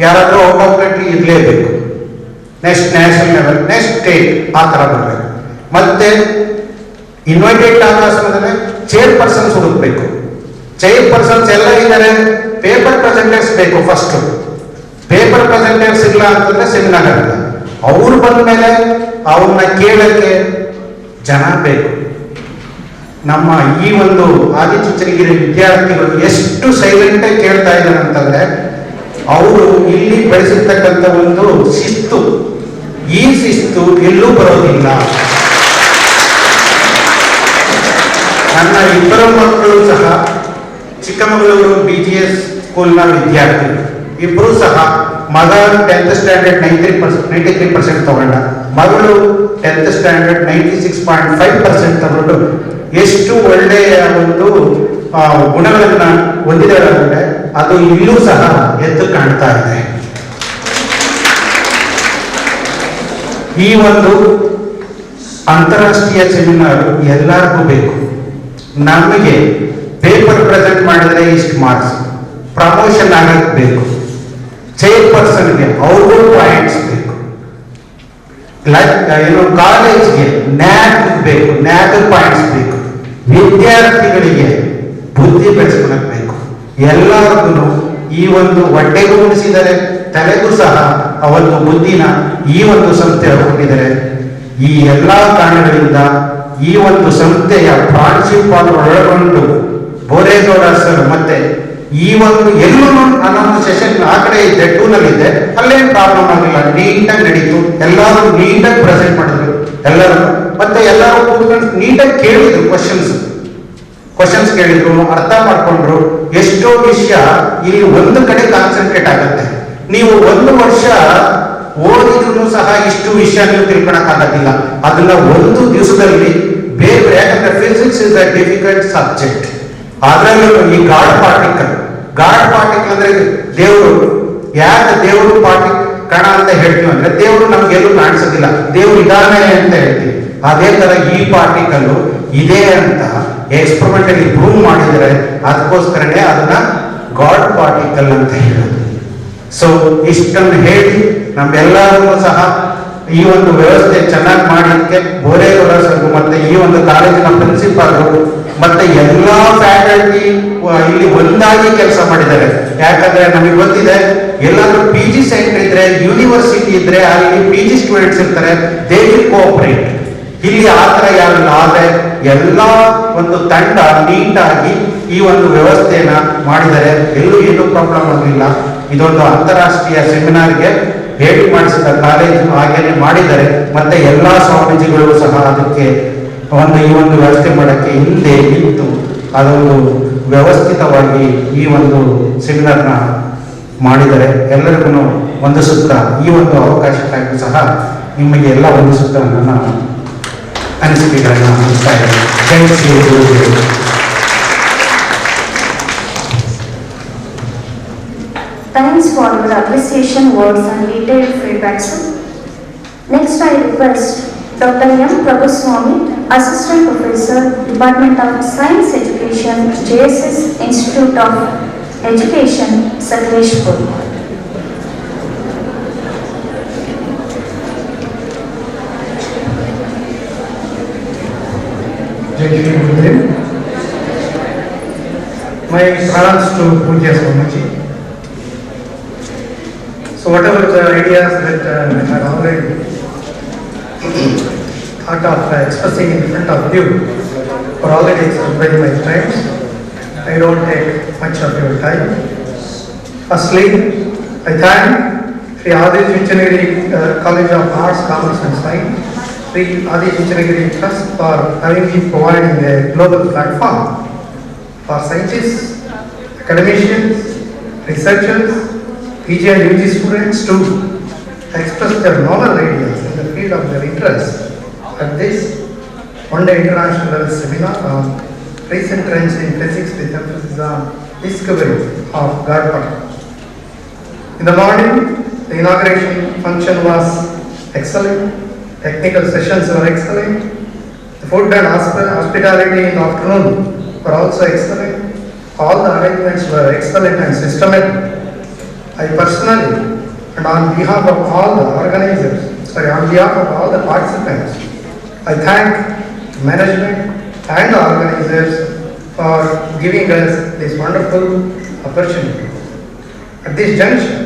ಯಾರಾದ್ರೂ ಔಟ್ ಆಫ್ ಕಂಟ್ರಿ ಇರಲೇಬೇಕು. Next national level, next state, ಆ ತರ ಬರಬೇಕು. ಮತ್ತೆ ಇನ್ವೈಟೆಡ್ ಟಾಕ್ಸ್ ಅಂದ್ರೆ ಚೇರ್ ಪರ್ಸನ್ಸ್ ಹುಡುಕ್ಬೇಕು. ಚೈರ್ ಪರ್ಸನ್ಸ್ ಎಲ್ಲ ಇದ್ದಾರೆ, ಪೇಪರ್ ಪ್ರೆಸೆಂಟರ್ಸ್ ಬೇಕು. ಫಸ್ಟ್ ಪೇಪರ್ ಪ್ರೆಸೆಂಟರ್ಸ್ ಇಲ್ಲ ಅಂತಂದ್ರೆ ಸೆಮಿನಾರ್ ಆಗಲ್ಲ. ಅವ್ರು ಬಂದ ಮೇಲೆ ಅವ್ರನ್ನ ಕೇಳಕ್ಕೆ ಜನ ಬೇಕು. ನಮ್ಮ ಈ ಒಂದು ಆದಿಚುಂಚನಗಿರಿ ವಿದ್ಯಾರ್ಥಿಗಳು ಎಷ್ಟು ಸೈಲೆಂಟ್ ಆಗಿ ಕೇಳ್ತಾ ಇದ್ದಾರೆ ಅಂತಂದ್ರೆ ಅವರು ಇಲ್ಲಿ ಬೆಳೆಸಿರ್ತಕ್ಕಂಥ ಒಂದು ಶಿಸ್ತು, ಈ ಶಿಸ್ತು ಎಲ್ಲೂ ಬರೋದಿಲ್ಲ. ನನ್ನ 2 ಮಕ್ಕಳು ಸಹ ಚಿಕ್ಕಮಗಳೂರು BGS ಸ್ಕೂಲ್ನ ವಿದ್ಯಾರ್ಥಿಗಳು. ಇಬ್ಬರು ಸಹ ಮಗ 10th ಸ್ಟ್ಯಾಂಡರ್ಡ್ 93% ತಗೊಂಡ, ಮಗಳು 10th ಸ್ಟ್ಯಾಂಡರ್ಡ್ 96.5% ತಗೊಂಡು ಎಷ್ಟು ಒಳ್ಳೆಯ ಒಂದು ಗುಣಗಳನ್ನ ಹೊಂದಿದ್ದಾರೆ ಅಂದ್ರೆ ಅದು ಇಲ್ಲೂ ಸಹ ಎದ್ದು ಕಾಣ್ತಾ ಇದೆ. ಈ ಒಂದು ಅಂತಾರಾಷ್ಟ್ರೀಯ ಸೆಮಿನಾರ್ ಎಲ್ಲರಿಗೂ ಬೇಕು. ನಮಗೆ ಪೇಪರ್ ಪ್ರೆಸೆಂಟ್ ಮಾಡಿದ್ರೆ ಇಷ್ಟು ಮಾರ್ಕ್ಸ್, ಪ್ರಮೋಷನ್ ಆಗಕ್ಕೆ ಬೇಕು, ಚೈರ್ ಪರ್ಸನ್ಗೆ ಅವ್ರಿಗೂ ಪಾಯಿಂಟ್ಸ್ ಬೇಕು, ಏನು ಕಾಲೇಜ್ಗೆ ನ್ಯಾಕ್ ಬೇಕು, ನ್ಯಾಕ್ ಪಾಯಿಂಟ್ಸ್ ಬೇಕು, ವಿದ್ಯಾರ್ಥಿಗಳಿಗೆ ಬುದ್ಧಿ ಬೆಳೆಸ್ಕೊಳಕ್ ಬೇಕು. ಎಲ್ಲರಿಗೂ ಈ ಒಂದು ಹೊಟ್ಟೆಗೂ ಉಳಿಸಿದರೆ ತಲೆಗೂ ಸಹ ಅವತ್ತು ಬುದ್ಧಿನ ಈ ಒಂದು ಸಂಸ್ಥೆ ಹೊರಟಿದ್ದಾರೆ. ಈ ಎಲ್ಲಾ ಕಾರಣಗಳಿಂದ ಈ ಒಂದು ಸಂಸ್ಥೆಯ ಪ್ರಾಂಶುಪಾಲರು ಒಳಗೊಂಡು ಬೋರೇಗೌಡ ಸರ್ ಮತ್ತೆ ಈ ಒಂದು ಎಲ್ಲೂ ನಾನೊಂದು ಸೆಷನ್ ಆ ಕಡೆ ಇದ್ದೆ, 2ನಲ್ಲಿದ್ದೆ, ಅಲ್ಲೇನು ಪ್ರಾಬ್ಲಮ್ ಆಗಿಲ್ಲ, ನೀಟಾಗಿ ನಡೀತು. ಎಲ್ಲರೂ ನೀಟಾಗಿ ಪ್ರೆಸೆಂಟ್ ಮಾಡಿದ್ರು ಎಲ್ಲರೂ. ಮತ್ತೆ ಎಲ್ಲರೂ ಕೂತ್ಕೊಂಡು ನೀಟಾಗಿ ಕೇಳಿದ್ರು, ಕ್ವಶನ್ಸ್ ಕೇಳಿದ್ರು, ಅರ್ಥ ಮಾಡ್ಕೊಂಡ್ರು. ಎಷ್ಟೋ ವಿಷಯ ಇಲ್ಲಿ ಒಂದು ಕಡೆ ಕಾನ್ಸಂಟ್ರೇಟ್ ಆಗುತ್ತೆ. ನೀವು 1 ವರ್ಷ ಓದಿದ್ರು ಸಹ ಇಷ್ಟು ವಿಷಯ ನೀವು ತಿಳ್ಕೊಳಕ್ ಆಗೋದಿಲ್ಲ. ಅದನ್ನ ಒಂದು ದಿವಸದಲ್ಲಿ ಬೇರೆ, ಯಾಕಂದ್ರೆ physics is a difficult subject. ಅದರಲ್ಲೂ ಈ ಗಾಡ್ ಪಾರ್ಟಿಕಲ್ ಅಂದ್ರೆ ದೇವರು, ಯಾಕೆ ದೇವರು ಕಣ ಅಂತ ಹೇಳ್ತೀವಿ ಅಂದ್ರೆ ದೇವರು ನಮ್ಗೆಲ್ಲೂ ಕಾಣಿಸೋದಿಲ್ಲ, ದೇವರು ಇದಾನೆ ಅಂತ ಹೇಳ್ತೀವಿ. ಅದೇ ತರ ಈ ಪಾರ್ಟಿಕಲ್ ಇದೆ ಅಂತ ಎಕ್ಸ್ಪರಿಮೆಂಟ್ ಅಲ್ಲಿ ಪ್ರೂವ್ ಮಾಡಿದರೆ ಅದಕ್ಕೋಸ್ಕರನೇ ಅದನ್ನ ಗಾಡ್ ಪಾರ್ಟಿಕಲ್ ಅಂತ ಹೇಳೋದು. ಸೊ ಇಷ್ಟನ್ನು ಹೇಳಿ ನಮ್ಮೆಲ್ಲರಿಗೂ ಸಹ ಈ ಒಂದು ವ್ಯವಸ್ಥೆ ಚೆನ್ನಾಗಿ ಮಾಡಲಿಕ್ಕೆ ಬೋರೇಗೌಡ ಸರ್ ಮತ್ತೆ ಈ ಒಂದು ಕಾಲೇಜಿನ ಪ್ರಿನ್ಸಿಪಾಲ್ ಮತ್ತೆ ಎಲ್ಲಾ ಫ್ಯಾಕಲ್ಟಿ ಇಲ್ಲಿ ಒಂದಾಗಿ ಕೆಲಸ ಮಾಡಿದ್ದಾರೆ. ಯಾಕಂದ್ರೆ ನಮಗೆ ಗೊತ್ತಿದೆ, ಎಲ್ಲಾದ್ರೂ PG ಸೆಂಟರ್ ಇದ್ರೆ, ಯೂನಿವರ್ಸಿಟಿ ಇದ್ರೆ ಅಲ್ಲಿ PG ಸ್ಟೂಡೆಂಟ್ಸ್ ಇರ್ತಾರೆ, ದೇ ವಿಲ್ ಕೋಆಪರೇಟ್. ಇಲ್ಲಿ ಆ ತರ ಯಾರಿಲ್ಲ. ಆದ್ರೆ ಎಲ್ಲಾ ಒಂದು ತಂಡ ನೀಟಾಗಿ ಈ ಒಂದು ವ್ಯವಸ್ಥೆಯನ್ನ ಮಾಡಿದರೆ ಎಲ್ಲೂ ಏನೂ ಪ್ರಾಬ್ಲಮ್ ಆಗಲಿಲ್ಲ. ಇದೊಂದು ಅಂತಾರಾಷ್ಟ್ರೀಯ ಸೆಮಿನಾರ್ಗೆ ಭೇಟಿ ಮಾಡಿಸಿದ ಕಾಲೇಜು ಹಾಗೇನೆ ಮಾಡಿದ್ದಾರೆ. ಮತ್ತೆ ಎಲ್ಲಾ ಸ್ವಾಮೀಜಿಗಳು ಸಹ ಅದಕ್ಕೆ ಈ ಒಂದು ವ್ಯವಸ್ಥೆ ಮಾಡಕ್ಕೆ ಹಿಂದೆ ನಿಂತು ಅದೊಂದು ವ್ಯವಸ್ಥಿತವಾಗಿ ಈ ಒಂದು ಸೆಮಿನಾರ್ನ ಮಾಡಿದರೆ ಎಲ್ಲರಿಗೂ ಒಂದು ಸುತ್ತ ಈ ಒಂದು ಅವಕಾಶಕ್ಕಾಗಿ ಸಹ ನಿಮಗೆ ಎಲ್ಲ ಒಂದು ಸುತ್ತ ನನ್ನ ಅನಿಸಿಕೆಗಳನ್ನು ಹಂಚ್ತಾ ಇದ್ದೇನೆ. ಜೈ Shri Gurudev. Thanks for your appreciation words and detailed feedback, sir. Next, I request Dr. M. Prabhuswamy, Assistant Professor, Department of Science Education, JSS Institute of Education, Sakleshpur. Jai Shri Gurudev. My pranams to Pujya Swamiji. So whatever the ideas that I had already thought of expressing in front of you are already expressed by my friends. I don't take much of your time. Firstly, I thank Sri Adichunchanagiri College of Arts, Commerce and Science, Sri Adichunchanagiri Trust for having me providing a global platform for scientists, academicians, researchers, PG and UG students to express their novel ideas in the field of their interest at this one-day international level seminar on recent trends in physics with emphasis on discovery of God particles. In the morning, the inauguration function was excellent. Technical sessions were excellent. The food and hospitality in the afternoon were also excellent. All the arrangements were excellent and systematic. I personally, and on behalf of all the organizers, on behalf of all the participants, I thank management and the organizers for giving us this wonderful opportunity. At this juncture,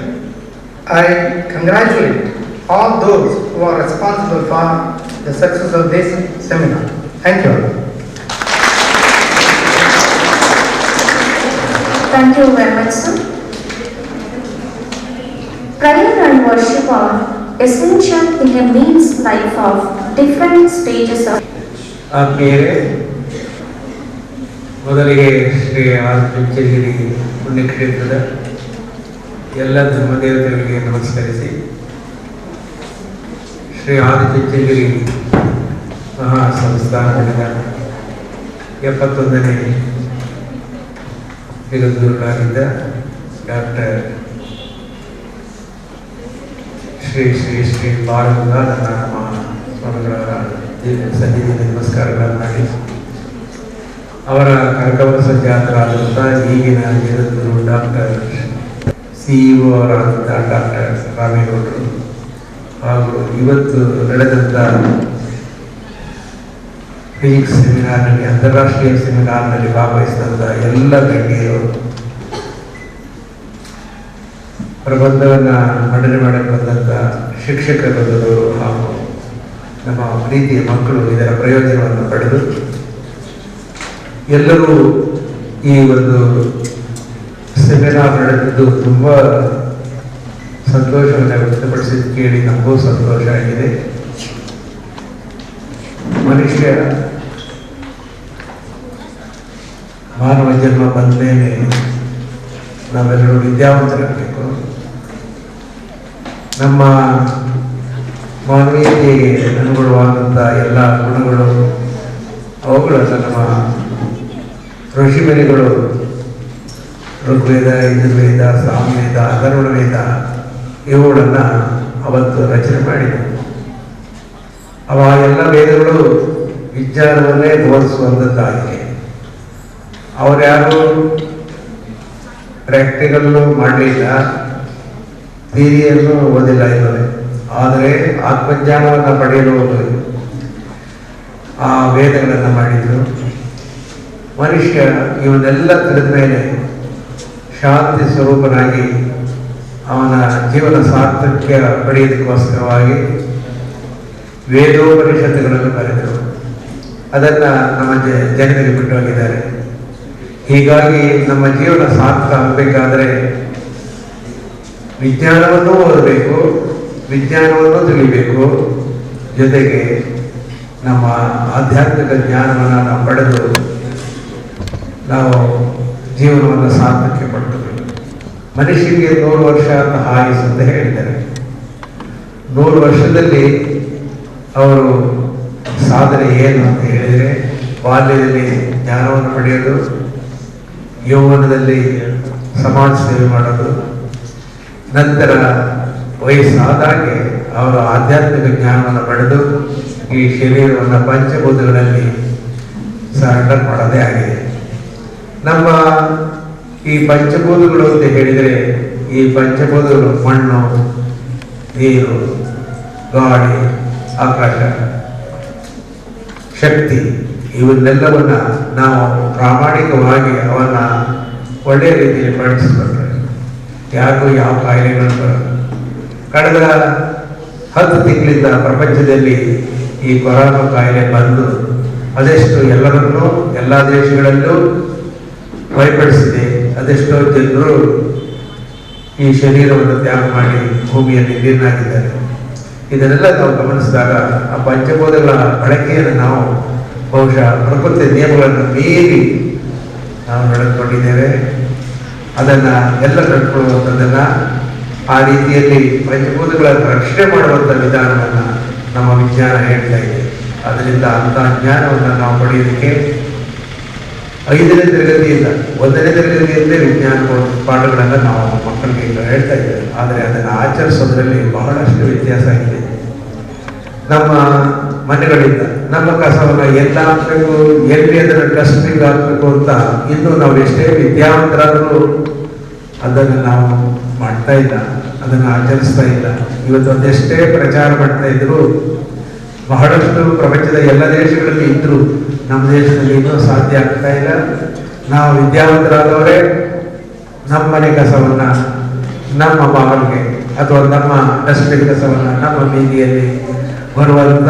I congratulate all those who are responsible for the success of this seminar. Thank you. Thank you very much, sir. Prayer and worship are essential in a means life of different stages of. ಆತ್ಮೀಯರೇ, ಮೊದಲಿಗೆ ಶ್ರೀ ಆದಿಚುಂಚನಗಿರಿ ಪುಣ್ಯಕ್ಷೇತ್ರದ ಎಲ್ಲ ಧರ್ಮದೇವತೆಗಳಿಗೆ ನಮಸ್ಕರಿಸಿ, Shri Adichunchanagiri ಮಹಾಸಂಸ್ಥಾನದ 71ನೇ ಬಿರುದುಗಳಾಗಿದ್ದ doctor Shri Shri Shri Balagangadhara ಸ್ವಾಮಿಗಳವರ ಸನ್ನಿಧಿಯಲ್ಲಿ ನಮಸ್ಕಾರಗಳನ್ನು ಮಾಡಿ, ಅವರ ಕನಕವರ ಸಂಜಾತರಾದಂಥ ಈಗಿನ ಜಗದ್ಗುರು ಡಾಕ್ಟರ್ CEO ಅವರಾದಂಥ ಡಾಕ್ಟರ್ ರಾಮೇಗೌಡರು ಹಾಗೂ ಇವತ್ತು ನಡೆದಂಥ ಫಿಸಿಕ್ಸ್ ಸೆಮಿನಾರ್ನಲ್ಲಿ, ಅಂತಾರಾಷ್ಟ್ರೀಯ ಸೆಮಿನಾರ್ನಲ್ಲಿ ಭಾಗವಹಿಸಿದಂಥ ಎಲ್ಲ ಗಣ್ಯರು, ಪ್ರಬಂಧವನ್ನು ಮಂಡನೆ ಮಾಡಕ್ಕೆ ಬಂದಂಥ ಶಿಕ್ಷಕ ಬಂದವರು ಹಾಗೂ ನಮ್ಮ ಪ್ರೀತಿಯ ಮಕ್ಕಳು ಇದರ ಪ್ರಯೋಜನವನ್ನು ಪಡೆದು ಎಲ್ಲರೂ ಈ ಒಂದು ಸೆಮಿನಾರ್ ನಡೆದಿದ್ದು ತುಂಬ ಸಂತೋಷವನ್ನು ವ್ಯಕ್ತಪಡಿಸಿದ್ದು ಕೇಳಿ ನಮಗೂ ಸಂತೋಷ ಆಗಿದೆ. ಮನುಷ್ಯ ಮಾನವ ಜನ್ಮ ಬಂದ ಮೇಲೆ ನಾವೆಲ್ಲರೂ ವಿದ್ಯಾವಂತರಾಗಬೇಕು. ನಮ್ಮ ಮಾನವೀಯತೆಗೆ ಅನುಗುಣವಾದಂಥ ಎಲ್ಲ ಗುಣಗಳು ಅವುಗಳನ್ನು ನಮ್ಮ ಋಷಿಮುನಿಗಳು ಋಗ್ವೇದ, ಯಜುರ್ವೇದ, ಸಾಮವೇದ, ಅಥರ್ವಣ ವೇದ ಇವುಗಳನ್ನು ಅವತ್ತು ರಚನೆ ಮಾಡಿದರು. ಅವ ಎಲ್ಲ ವೇದಗಳು ವಿಜ್ಞಾನವನ್ನೇ ಬೋಧಿಸುವಂಥದ್ದಾಗಿದೆ. ಅವರ್ಯಾರು ಪ್ರಾಕ್ಟಿಕಲ್ಲು ಮಾಡಲಿಲ್ಲ, ಥಿಯರಿಯನ್ನು ಓದಿಲ್ಲ ಇದ್ದಾರೆ. ಆದರೆ ಆತ್ಮಜ್ಞಾನವನ್ನು ಪಡೆಯಲು ಆ ವೇದಗಳನ್ನು ಮಾಡಿದರು. ಮನುಷ್ಯ ಇವನ್ನೆಲ್ಲ ತಿಳಿದ ಮೇಲೆ ಶಾಂತಿ ಸ್ವರೂಪನಾಗಿ ಅವನ ಜೀವನ ಸಾರ್ಥಕ್ಯ ಪಡೆಯೋದಕ್ಕೋಸ್ಕರವಾಗಿ ವೇದೋಪನಿಷತ್ತುಗಳನ್ನು ಬರೆದರು. ಅದನ್ನು ನಮ್ಮ ಜನರಿಗೆ ಬಿಟ್ಟು ಹೋಗಿದ್ದಾರೆ. ಹೀಗಾಗಿ ನಮ್ಮ ಜೀವನ ಸಾರ್ಥಕ ಆಗಬೇಕಾದರೆ ವಿಜ್ಞಾನವನ್ನು ಓದಬೇಕು, ವಿಜ್ಞಾನವನ್ನು ತಿಳಿಬೇಕು, ಜೊತೆಗೆ ನಮ್ಮ ಆಧ್ಯಾತ್ಮಿಕ ಜ್ಞಾನವನ್ನು ನಾವು ಪಡೆದು ನಾವು ಜೀವನವನ್ನು ಸಾರ್ಥಕ್ಕೆ ಪಡ್ಕೋಬೇಕು. ಮನುಷ್ಯನಿಗೆ 100 ವರ್ಷ ಅಂತ ಆಯುಸ್ಸು ಅಂತ ಹೇಳಿದ್ದಾರೆ. 100 ವರ್ಷದಲ್ಲಿ ಅವರು ಸಾಧನೆ ಏನು ಅಂತ ಹೇಳಿದರೆ, ಬಾಲ್ಯದಲ್ಲಿ ಜ್ಞಾನವನ್ನು ಪಡೆಯೋದು, ಯೌವನದಲ್ಲಿ ಸಮಾಜ ಸೇವೆ ಮಾಡೋದು, ನಂತರ ವಯಸ್ಸಾದಾಗೆ ಅವರು ಆಧ್ಯಾತ್ಮಿಕ ಜ್ಞಾನವನ್ನು ಪಡೆದು ಈ ಶರೀರವನ್ನು ಪಂಚಭೂತಗಳಲ್ಲಿ ಸರೆಂಡರ್ ಮಾಡೋದೇ ಆಗಿದೆ. ನಮ್ಮ ಈ ಪಂಚಭೂತಗಳು ಅಂತ ಹೇಳಿದರೆ, ಈ ಪಂಚಭೂತಗಳು ಮಣ್ಣು, ನೀರು, ಗಾಳಿ, ಆಕಾಶ, ಶಕ್ತಿ, ಇವನ್ನೆಲ್ಲವನ್ನ ನಾವು ಪ್ರಾಮಾಣಿಕವಾಗಿ ಅವನ್ನ ಒಳ್ಳೆಯ ರೀತಿಯಲ್ಲಿ ಬಳಸಿಕೊಂಡ್ರೆ ಯಾರಿಗೂ ಯಾವ ಕಾಯಿಲೆಗಳು ಬರಲ್ಲ. ಕಳೆದ 10 ತಿಂಗಳಿಂದ ಪ್ರಪಂಚದಲ್ಲಿ ಈ ಕೊರೋನಾ ಕಾಯಿಲೆ ಬಂದು ಅದೆಷ್ಟು ಎಲ್ಲರನ್ನೂ ಎಲ್ಲ ದೇಶಗಳಲ್ಲೂ ಭಯಪಡಿಸಿದೆ. ಅದೆಷ್ಟೋ ಜನರು ಈ ಶರೀರವನ್ನು ತ್ಯಾಗ ಮಾಡಿ ಭೂಮಿಯಲ್ಲಿ ನೀರಿನಾಗಿದ್ದಾರೆ. ಇದನ್ನೆಲ್ಲ ನಾವು ಗಮನಿಸಿದಾಗ ಆ ಪಂಚಭೂತಗಳ ಬಳಕೆಯನ್ನು ನಾವು ಬಹುಶಃ ಪ್ರಕೃತಿ ನಿಯಮಗಳನ್ನು ಮೀರಿ ನಾವು ನಡೆದುಕೊಂಡಿದ್ದೇವೆ. ಅದನ್ನು ಎಲ್ಲ ನಡ್ಕೊಳ್ಳುವಂಥದ್ದನ್ನು ಆ ರೀತಿಯಲ್ಲಿ ಪಂಚಭೂತಗಳನ್ನು ರಕ್ಷಣೆ ಮಾಡುವಂಥ ವಿಧಾನವನ್ನು ನಮ್ಮ ವಿಜ್ಞಾನ ಹೇಳ್ತಾ ಇದೆ. ಅದರಿಂದ ಅಂಥ ಜ್ಞಾನವನ್ನು ನಾವು ಪಡೆಯೋದಕ್ಕೆ 5ನೇ ತರಗತಿಯಿಂದ 1ನೇ ತರಗತಿಯಲ್ಲೇ ವಿಜ್ಞಾನ ಪಾಠಗಳನ್ನು ನಾವು ಮಕ್ಕಳಿಗೆ ಈಗ ಹೇಳ್ತಾ ಇದ್ದೇವೆ. ಆದರೆ ಅದನ್ನು ಆಚರಿಸೋದ್ರಲ್ಲಿ ಬಹಳಷ್ಟು ವ್ಯತ್ಯಾಸ ಆಗಿದೆ. ನಮ್ಮ ಮನೆಗಳಿಂದ ನಮ್ಮ ಕಸವನ್ನು ಎಲ್ಲ ಹಾಕಬೇಕು, ಎಲ್ಲಿ ಅದನ್ನು ಡಸ್ಟ್ಬಿನ್ ಹಾಕಬೇಕು ಅಂತ ಇನ್ನೂ ನಾವು ಎಷ್ಟೇ ವಿದ್ಯಾವಂತರಾದರೂ ಅದನ್ನು ನಾವು ಮಾಡ್ತಾ ಇಲ್ಲ, ಅದನ್ನು ಆಚರಿಸ್ತಾ ಇಲ್ಲ. ಇವತ್ತು ಅದೆಷ್ಟೇ ಪ್ರಚಾರ ಮಾಡ್ತಾ ಇದ್ರು, ಬಹಳಷ್ಟು ಪ್ರಪಂಚದ ಎಲ್ಲ ದೇಶಗಳಲ್ಲಿ ಇದ್ದರೂ ನಮ್ಮ ದೇಶದಲ್ಲಿ ಇನ್ನೂ ಸಾಧ್ಯ ಆಗ್ತಾ ಇಲ್ಲ. ನಾವು ವಿದ್ಯಾವಂತರಾದವರೇ ನಮ್ಮ ಮನೆ ಕಸವನ್ನು ನಮ್ಮ ಬಾಗಿಲಿಗೆ ಅಥವಾ ನಮ್ಮ ಡಸ್ಟ್ಬಿನ್ ಕಸವನ್ನು ನಮ್ಮ ಬೀದಿಯಲ್ಲಿ ಬರುವಂಥ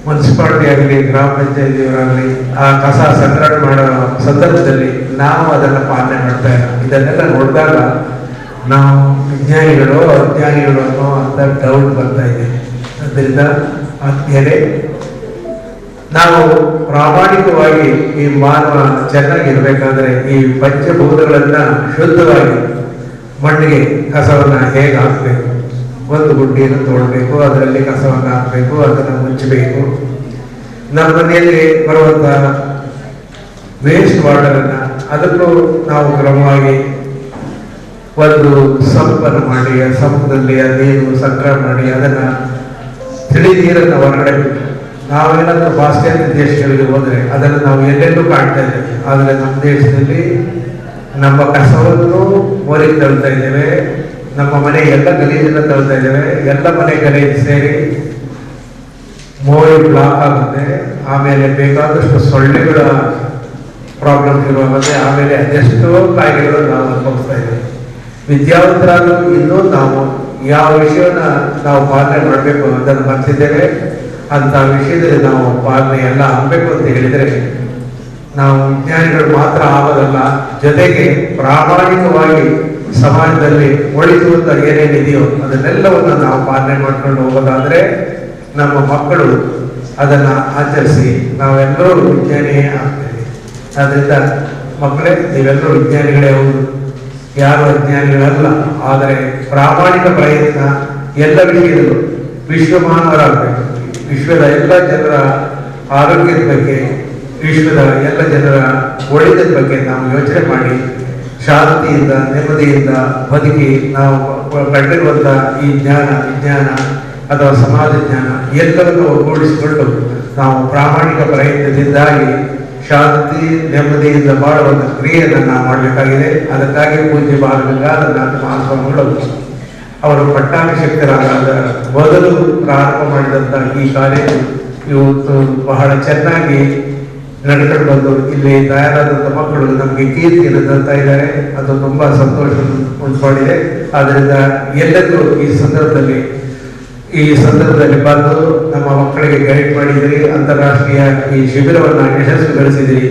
ಮುನ್ಸಿಪಾಲಿಟಿ ಆಗಲಿ, ಗ್ರಾಮ ಪಂಚಾಯತಿಯವರಾಗಲಿ ಆ ಕಸ ಸಂಗ್ರಹಣೆ ಮಾಡೋ ಸಂದರ್ಭದಲ್ಲಿ ನಾವು ಅದನ್ನು ಪಾಲನೆ ಮಾಡ್ತಾ ಇಲ್ಲ. ಇದನ್ನೆಲ್ಲ ನೋಡಿದಾಗ ನಾವು ವಿಜ್ಞಾನಿಗಳು ಅಜ್ಞಾನಿಗಳು ಅನ್ನೋ ಅಂತ ಡೌಟ್ ಬರ್ತಾ ಇದೆ. ಆದ್ದರಿಂದ ಆತ್ಮೀಯರೇ, ನಾವು ಪ್ರಾಮಾಣಿಕವಾಗಿ ಈ ಮಾನವ ಚೆನ್ನಾಗಿರ್ಬೇಕಾದ್ರೆ ಈ ಪಂಚಭೂತಗಳನ್ನ ಶುದ್ಧವಾಗಿ ಮಣ್ಣಿಗೆ ಕಸವನ್ನು ಹೇಗೆ ಹಾಕಬೇಕು, ಒಂದು ಗುಡ್ಡಿಯನ್ನು ತೋಡಬೇಕು, ಅದರಲ್ಲಿ ಕಸವನ್ನು ಹಾಕಬೇಕು, ಅದನ್ನು ಮುಚ್ಚಬೇಕು. ನಮ್ಮ ಮನೆಯಲ್ಲಿ ಬರುವಂಥ ವೇಸ್ಟ್ ವಾಟರನ್ನು ಅದಕ್ಕೂ ನಾವು ಕ್ರಮವಾಗಿ ಒಂದು ಸಂಪನ್ನು ಮಾಡಿ ಆ ಸಂಪದಲ್ಲಿ ಆ ನೀರು ಸಂಗ್ರಹ ಮಾಡಿ ಅದನ್ನು ತಿಳಿ ನೀರನ್ನು ಹೊರಗಡೆ ಬಿಟ್ಟು ನಾವೇನಾದ್ರೂ ಪಾಶ್ಚಾತ್ಯ ದೇಶಗಳಿಗೆ ಹೋದರೆ ಅದನ್ನು ನಾವು ಎಲ್ಲೆಲ್ಲೂ ಕಾಣ್ತಾ ಇದ್ದೇವೆ. ಆದರೆ ನಮ್ಮ ದೇಶದಲ್ಲಿ ನಮ್ಮ ಕಸವನ್ನು ಹೊರಗೆ ತಳ್ತಾ ಇದ್ದೇವೆ. ನಮ್ಮ ಮನೆ ಎಲ್ಲ ಗಲೀಜನ್ನು ತಳ್ತಾ ಇದ್ದೇವೆ. ಎಲ್ಲ ಮನೆ ಗಲೀಜು ಸೇರಿ ಮೋರಿ ಬ್ಲಾಕ್ ಆಗುತ್ತೆ. ಆಮೇಲೆ ಬೇಕಾದಷ್ಟು ಸೊಳ್ಳೆಗಳ ಪ್ರಾಬ್ಲಮ್ ಶುರುವಾಗುತ್ತೆ. ಆಮೇಲೆ ಅದೆಷ್ಟೋ ಕಾಯಿಲೆಗಳು ನಾವು ಅನುಭವಿಸ್ತಾ ಇದ್ದೇವೆ. ವಿದ್ಯಾವಂತರಾದರೂ ಇನ್ನೂ ನಾವು ಯಾವ ವಿಷಯವನ್ನ ನಾವು ಪಾಲನೆ ಮಾಡಬೇಕು ಅದನ್ನು ಮರ್ತಿದ್ದೇವೆ. ಅಂತ ವಿಷಯದಲ್ಲಿ ನಾವು ಪಾಲನೆ ಎಲ್ಲ ಆಗಬೇಕು ಅಂತ ಹೇಳಿದರೆ ನಾವು ವಿಜ್ಞಾನಿಗಳು ಮಾತ್ರ ಆಗೋದಲ್ಲ, ಜೊತೆಗೆ ಪ್ರಾಮಾಣಿಕವಾಗಿ ಸಮಾಜದಲ್ಲಿ ಒಳಿಸುವಂತ ಏನೇನಿದೆಯೋ ಅದನ್ನೆಲ್ಲವನ್ನು ನಾವು ಪಾಲನೆ ಮಾಡ್ಕೊಂಡು ಹೋಗೋದಾದ್ರೆ ನಮ್ಮ ಮಕ್ಕಳು ಅದನ್ನು ಆಚರಿಸಿ ನಾವೆಲ್ಲರೂ ವಿಜ್ಞಾನಿಯೇ ಆಗ್ತೇವೆ. ಆದ್ದರಿಂದ ಮಕ್ಕಳೇ, ನೀವೆಲ್ಲರೂ ವಿಜ್ಞಾನಿಗಳೇ ಹೌದು, ಯಾರು ಅಜ್ಞಾನಿಗಳಲ್ಲ. ಆದರೆ ಪ್ರಾಮಾಣಿಕ ಪ್ರಯತ್ನ ಎಲ್ಲ ವಿಷಯದಲ್ಲೂ ವಿಶ್ವಮಾನವರಾಗಬೇಕು. ವಿಶ್ವದ ಎಲ್ಲ ಜನರ ಆರೋಗ್ಯದ ಬಗ್ಗೆ, ವಿಶ್ವದ ಎಲ್ಲ ಜನರ ಒಳಿತದ ಬಗ್ಗೆ ನಾವು ಯೋಚನೆ ಮಾಡಿ ಶಾಂತಿಯಿಂದ ನೆಮ್ಮದಿಯಿಂದ ಬದುಕಿ ನಾವು ಕಂಡಿರುವಂಥ ಈ ವಿಜ್ಞಾನ ಅಥವಾ ಸಮಾಜ ಜ್ಞಾನ ಎಲ್ಲರನ್ನೂ ಒಗ್ಗೂಡಿಸಿಕೊಂಡು ನಾವು ಪ್ರಾಮಾಣಿಕ ಪ್ರಯತ್ನದಿಂದಾಗಿ ಶಾಂತಿ ನೆಮ್ಮದಿಯಿಂದ ಬಾಳುವಂಥ ಕ್ರಿಯೆಯನ್ನು ನಾವು ಮಾಡಬೇಕಾಗಿದೆ. ಅದಕ್ಕಾಗಿ ಪೂಜ್ಯ ಬಾಲಗಂಗಾಧರನಾಥ ಮಹಾಸ್ವಾಮಿಗಳು ಅವರು ಪಟ್ಟಾಭಿಷಿಕ್ತರಾದ ಮೊದಲು ಪ್ರಾರಂಭ ಮಾಡಿದಂಥ ಈ ಕಾಲೇಜು ಇವತ್ತು ಬಹಳ ಚೆನ್ನಾಗಿ ನಡ್ಕೊಂಡು ಬಂದು ಇಲ್ಲಿ ತಯಾರಾದಂಥ ಮಕ್ಕಳು ನಮಗೆ ಕೀರ್ತಿಯನ್ನು ತರ್ತಾ ಇದ್ದಾರೆ. ಅದು ತುಂಬ ಸಂತೋಷ ಉಂಟು ಮಾಡಿದೆ. ಆದ್ದರಿಂದ ಎಲ್ಲರೂ ಈ ಸಂದರ್ಭದಲ್ಲಿ ಬಂದು ನಮ್ಮ ಮಕ್ಕಳಿಗೆ ಗೈಡ್ ಮಾಡಿದಿರಿ, ಅಂತಾರಾಷ್ಟ್ರೀಯ ಈ ಶಿಬಿರವನ್ನು ಯಶಸ್ವಿಗೊಳಿಸಿದಿರಿ.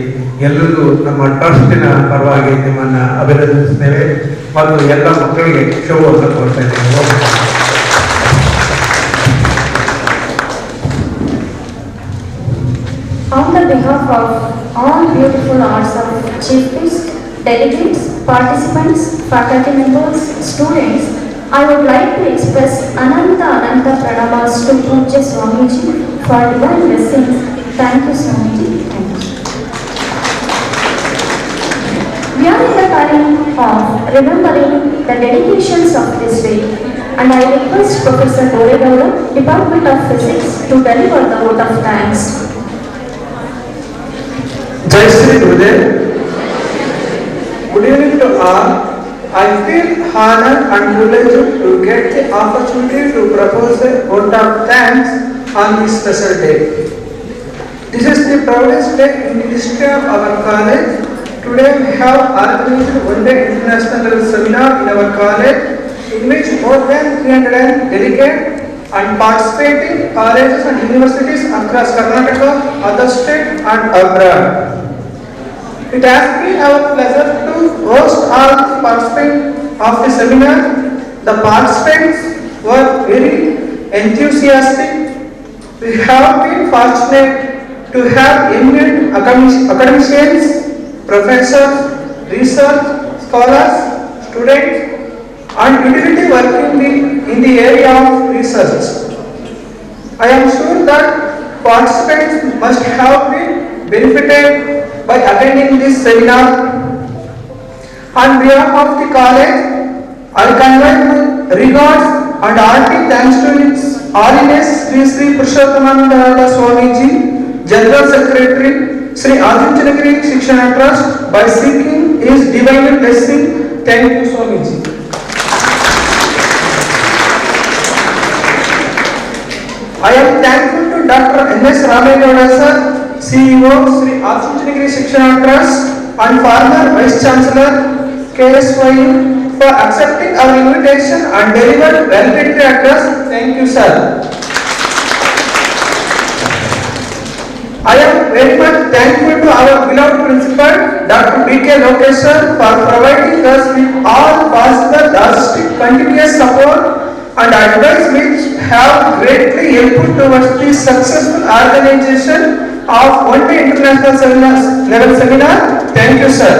ಎಲ್ಲರಿಗೂ ನಮ್ಮ ಟ್ರಸ್ಟಿನ ಪರವಾಗಿ ನಿಮ್ಮನ್ನು ಅಭಿನಂದಿಸುತ್ತೇವೆ ಮತ್ತು ಎಲ್ಲ ಮಕ್ಕಳಿಗೆ ಶುಭವನ್ನು ಕೋರ್ತಾ ಇದ್ದೇವೆ. On the behalf of all beautiful hearts of chief guests, delegates, participants, faculty members, students, I would like to express Ananta Pranamas to Pujya Swamiji for divine blessings. Thank you, Swamiji. Thank you. We are in the time of remembering the dedications of this day, and I request Professor Govt, Department of Physics, to deliver the vote of thanks. Jai Sri Gurudev. Good evening to all. I feel honored and privileged to get the opportunity to propose a vote of thanks on this special day. This is the proudest day in the history of our college. Today we have organized one-day international level seminar in our college, in which more than 300 delegates and participating colleges and universities across Karnataka, other states and abroad. It has been our pleasure to host all the participants of the seminar. The participants were very enthusiastic. We have been fortunate to have eminent academicians, professors, research scholars, students, and utility working in the area of research. I am sure that participants must have been benefited by attending this seminar. On behalf of the college, I convey my regards and hearty thanks to His Holiness Sri Gurudev Swamiji, General Secretary, Sri Adichunchanagiri Shikshana Trust, by seeking His divine blessing. Thank you, Swamiji. I am thankful to Dr. N.S. Ramegowda sir, CEO, Sri Adichunchanagiri Shikshana Trust, and former Vice-Chancellor, KSY, for accepting our invitation and delivered well-written address. Thank you, sir. I am very much thankful to our beloved principal, Dr. Lokesha, for providing us with all possible logistic continuous support and advice which have greatly helped towards the successful organization of one-day international level seminar. Thank you, sir.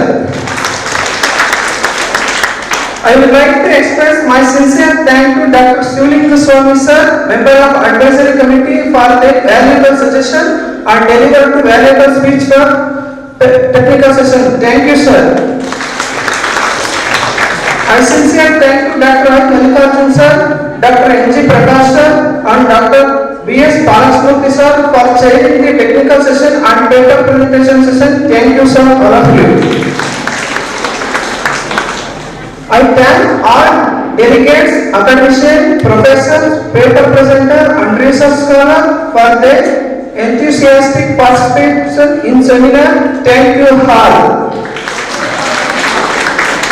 I would like to express my sincere thanks to Dr. Sri Swami sir, member of advisory committee, for their valuable suggestion and delivered valuable speech for technical session. Thank you, sir. I sincerely thank to Dr. Adichunchanagiri sir, Dr. N.G. Prakash sir, and Dr. B.S. Balasmurthy sir for chairing the technical session and paper presentation session. Thank you, sir, all of you. I thank all delegates, academicians, professors, paper presenter, and research scholar for their enthusiastic participation in seminar. Thank you all.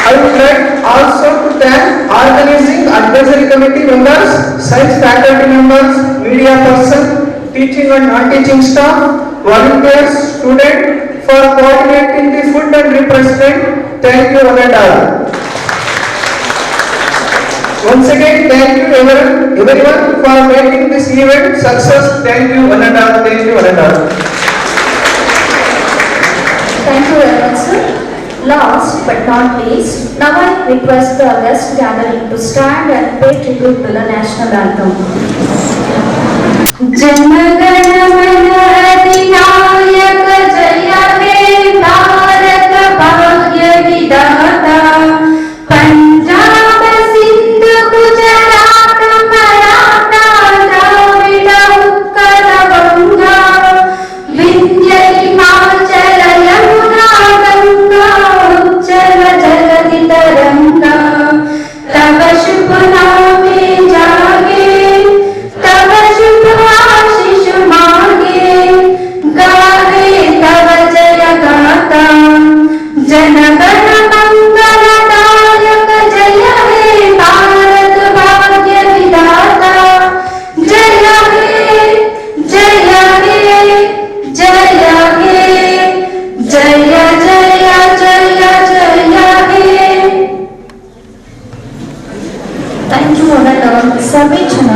I would like also to thank organizing advisory committee members, science faculty members, media person, teaching and non-teaching staff, volunteers, students for coordinating the food and refreshment. Thank you one and all. Once again, thank you everyone for making this event success. Thank you one and all. Thank you one and all. Thank you very much, sir. Last but not least, now I request the guest gathering to stand and pay tribute to the national anthem. Janagana Manadina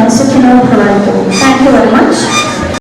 ಸುಖಿನೋ ಭವಂತು.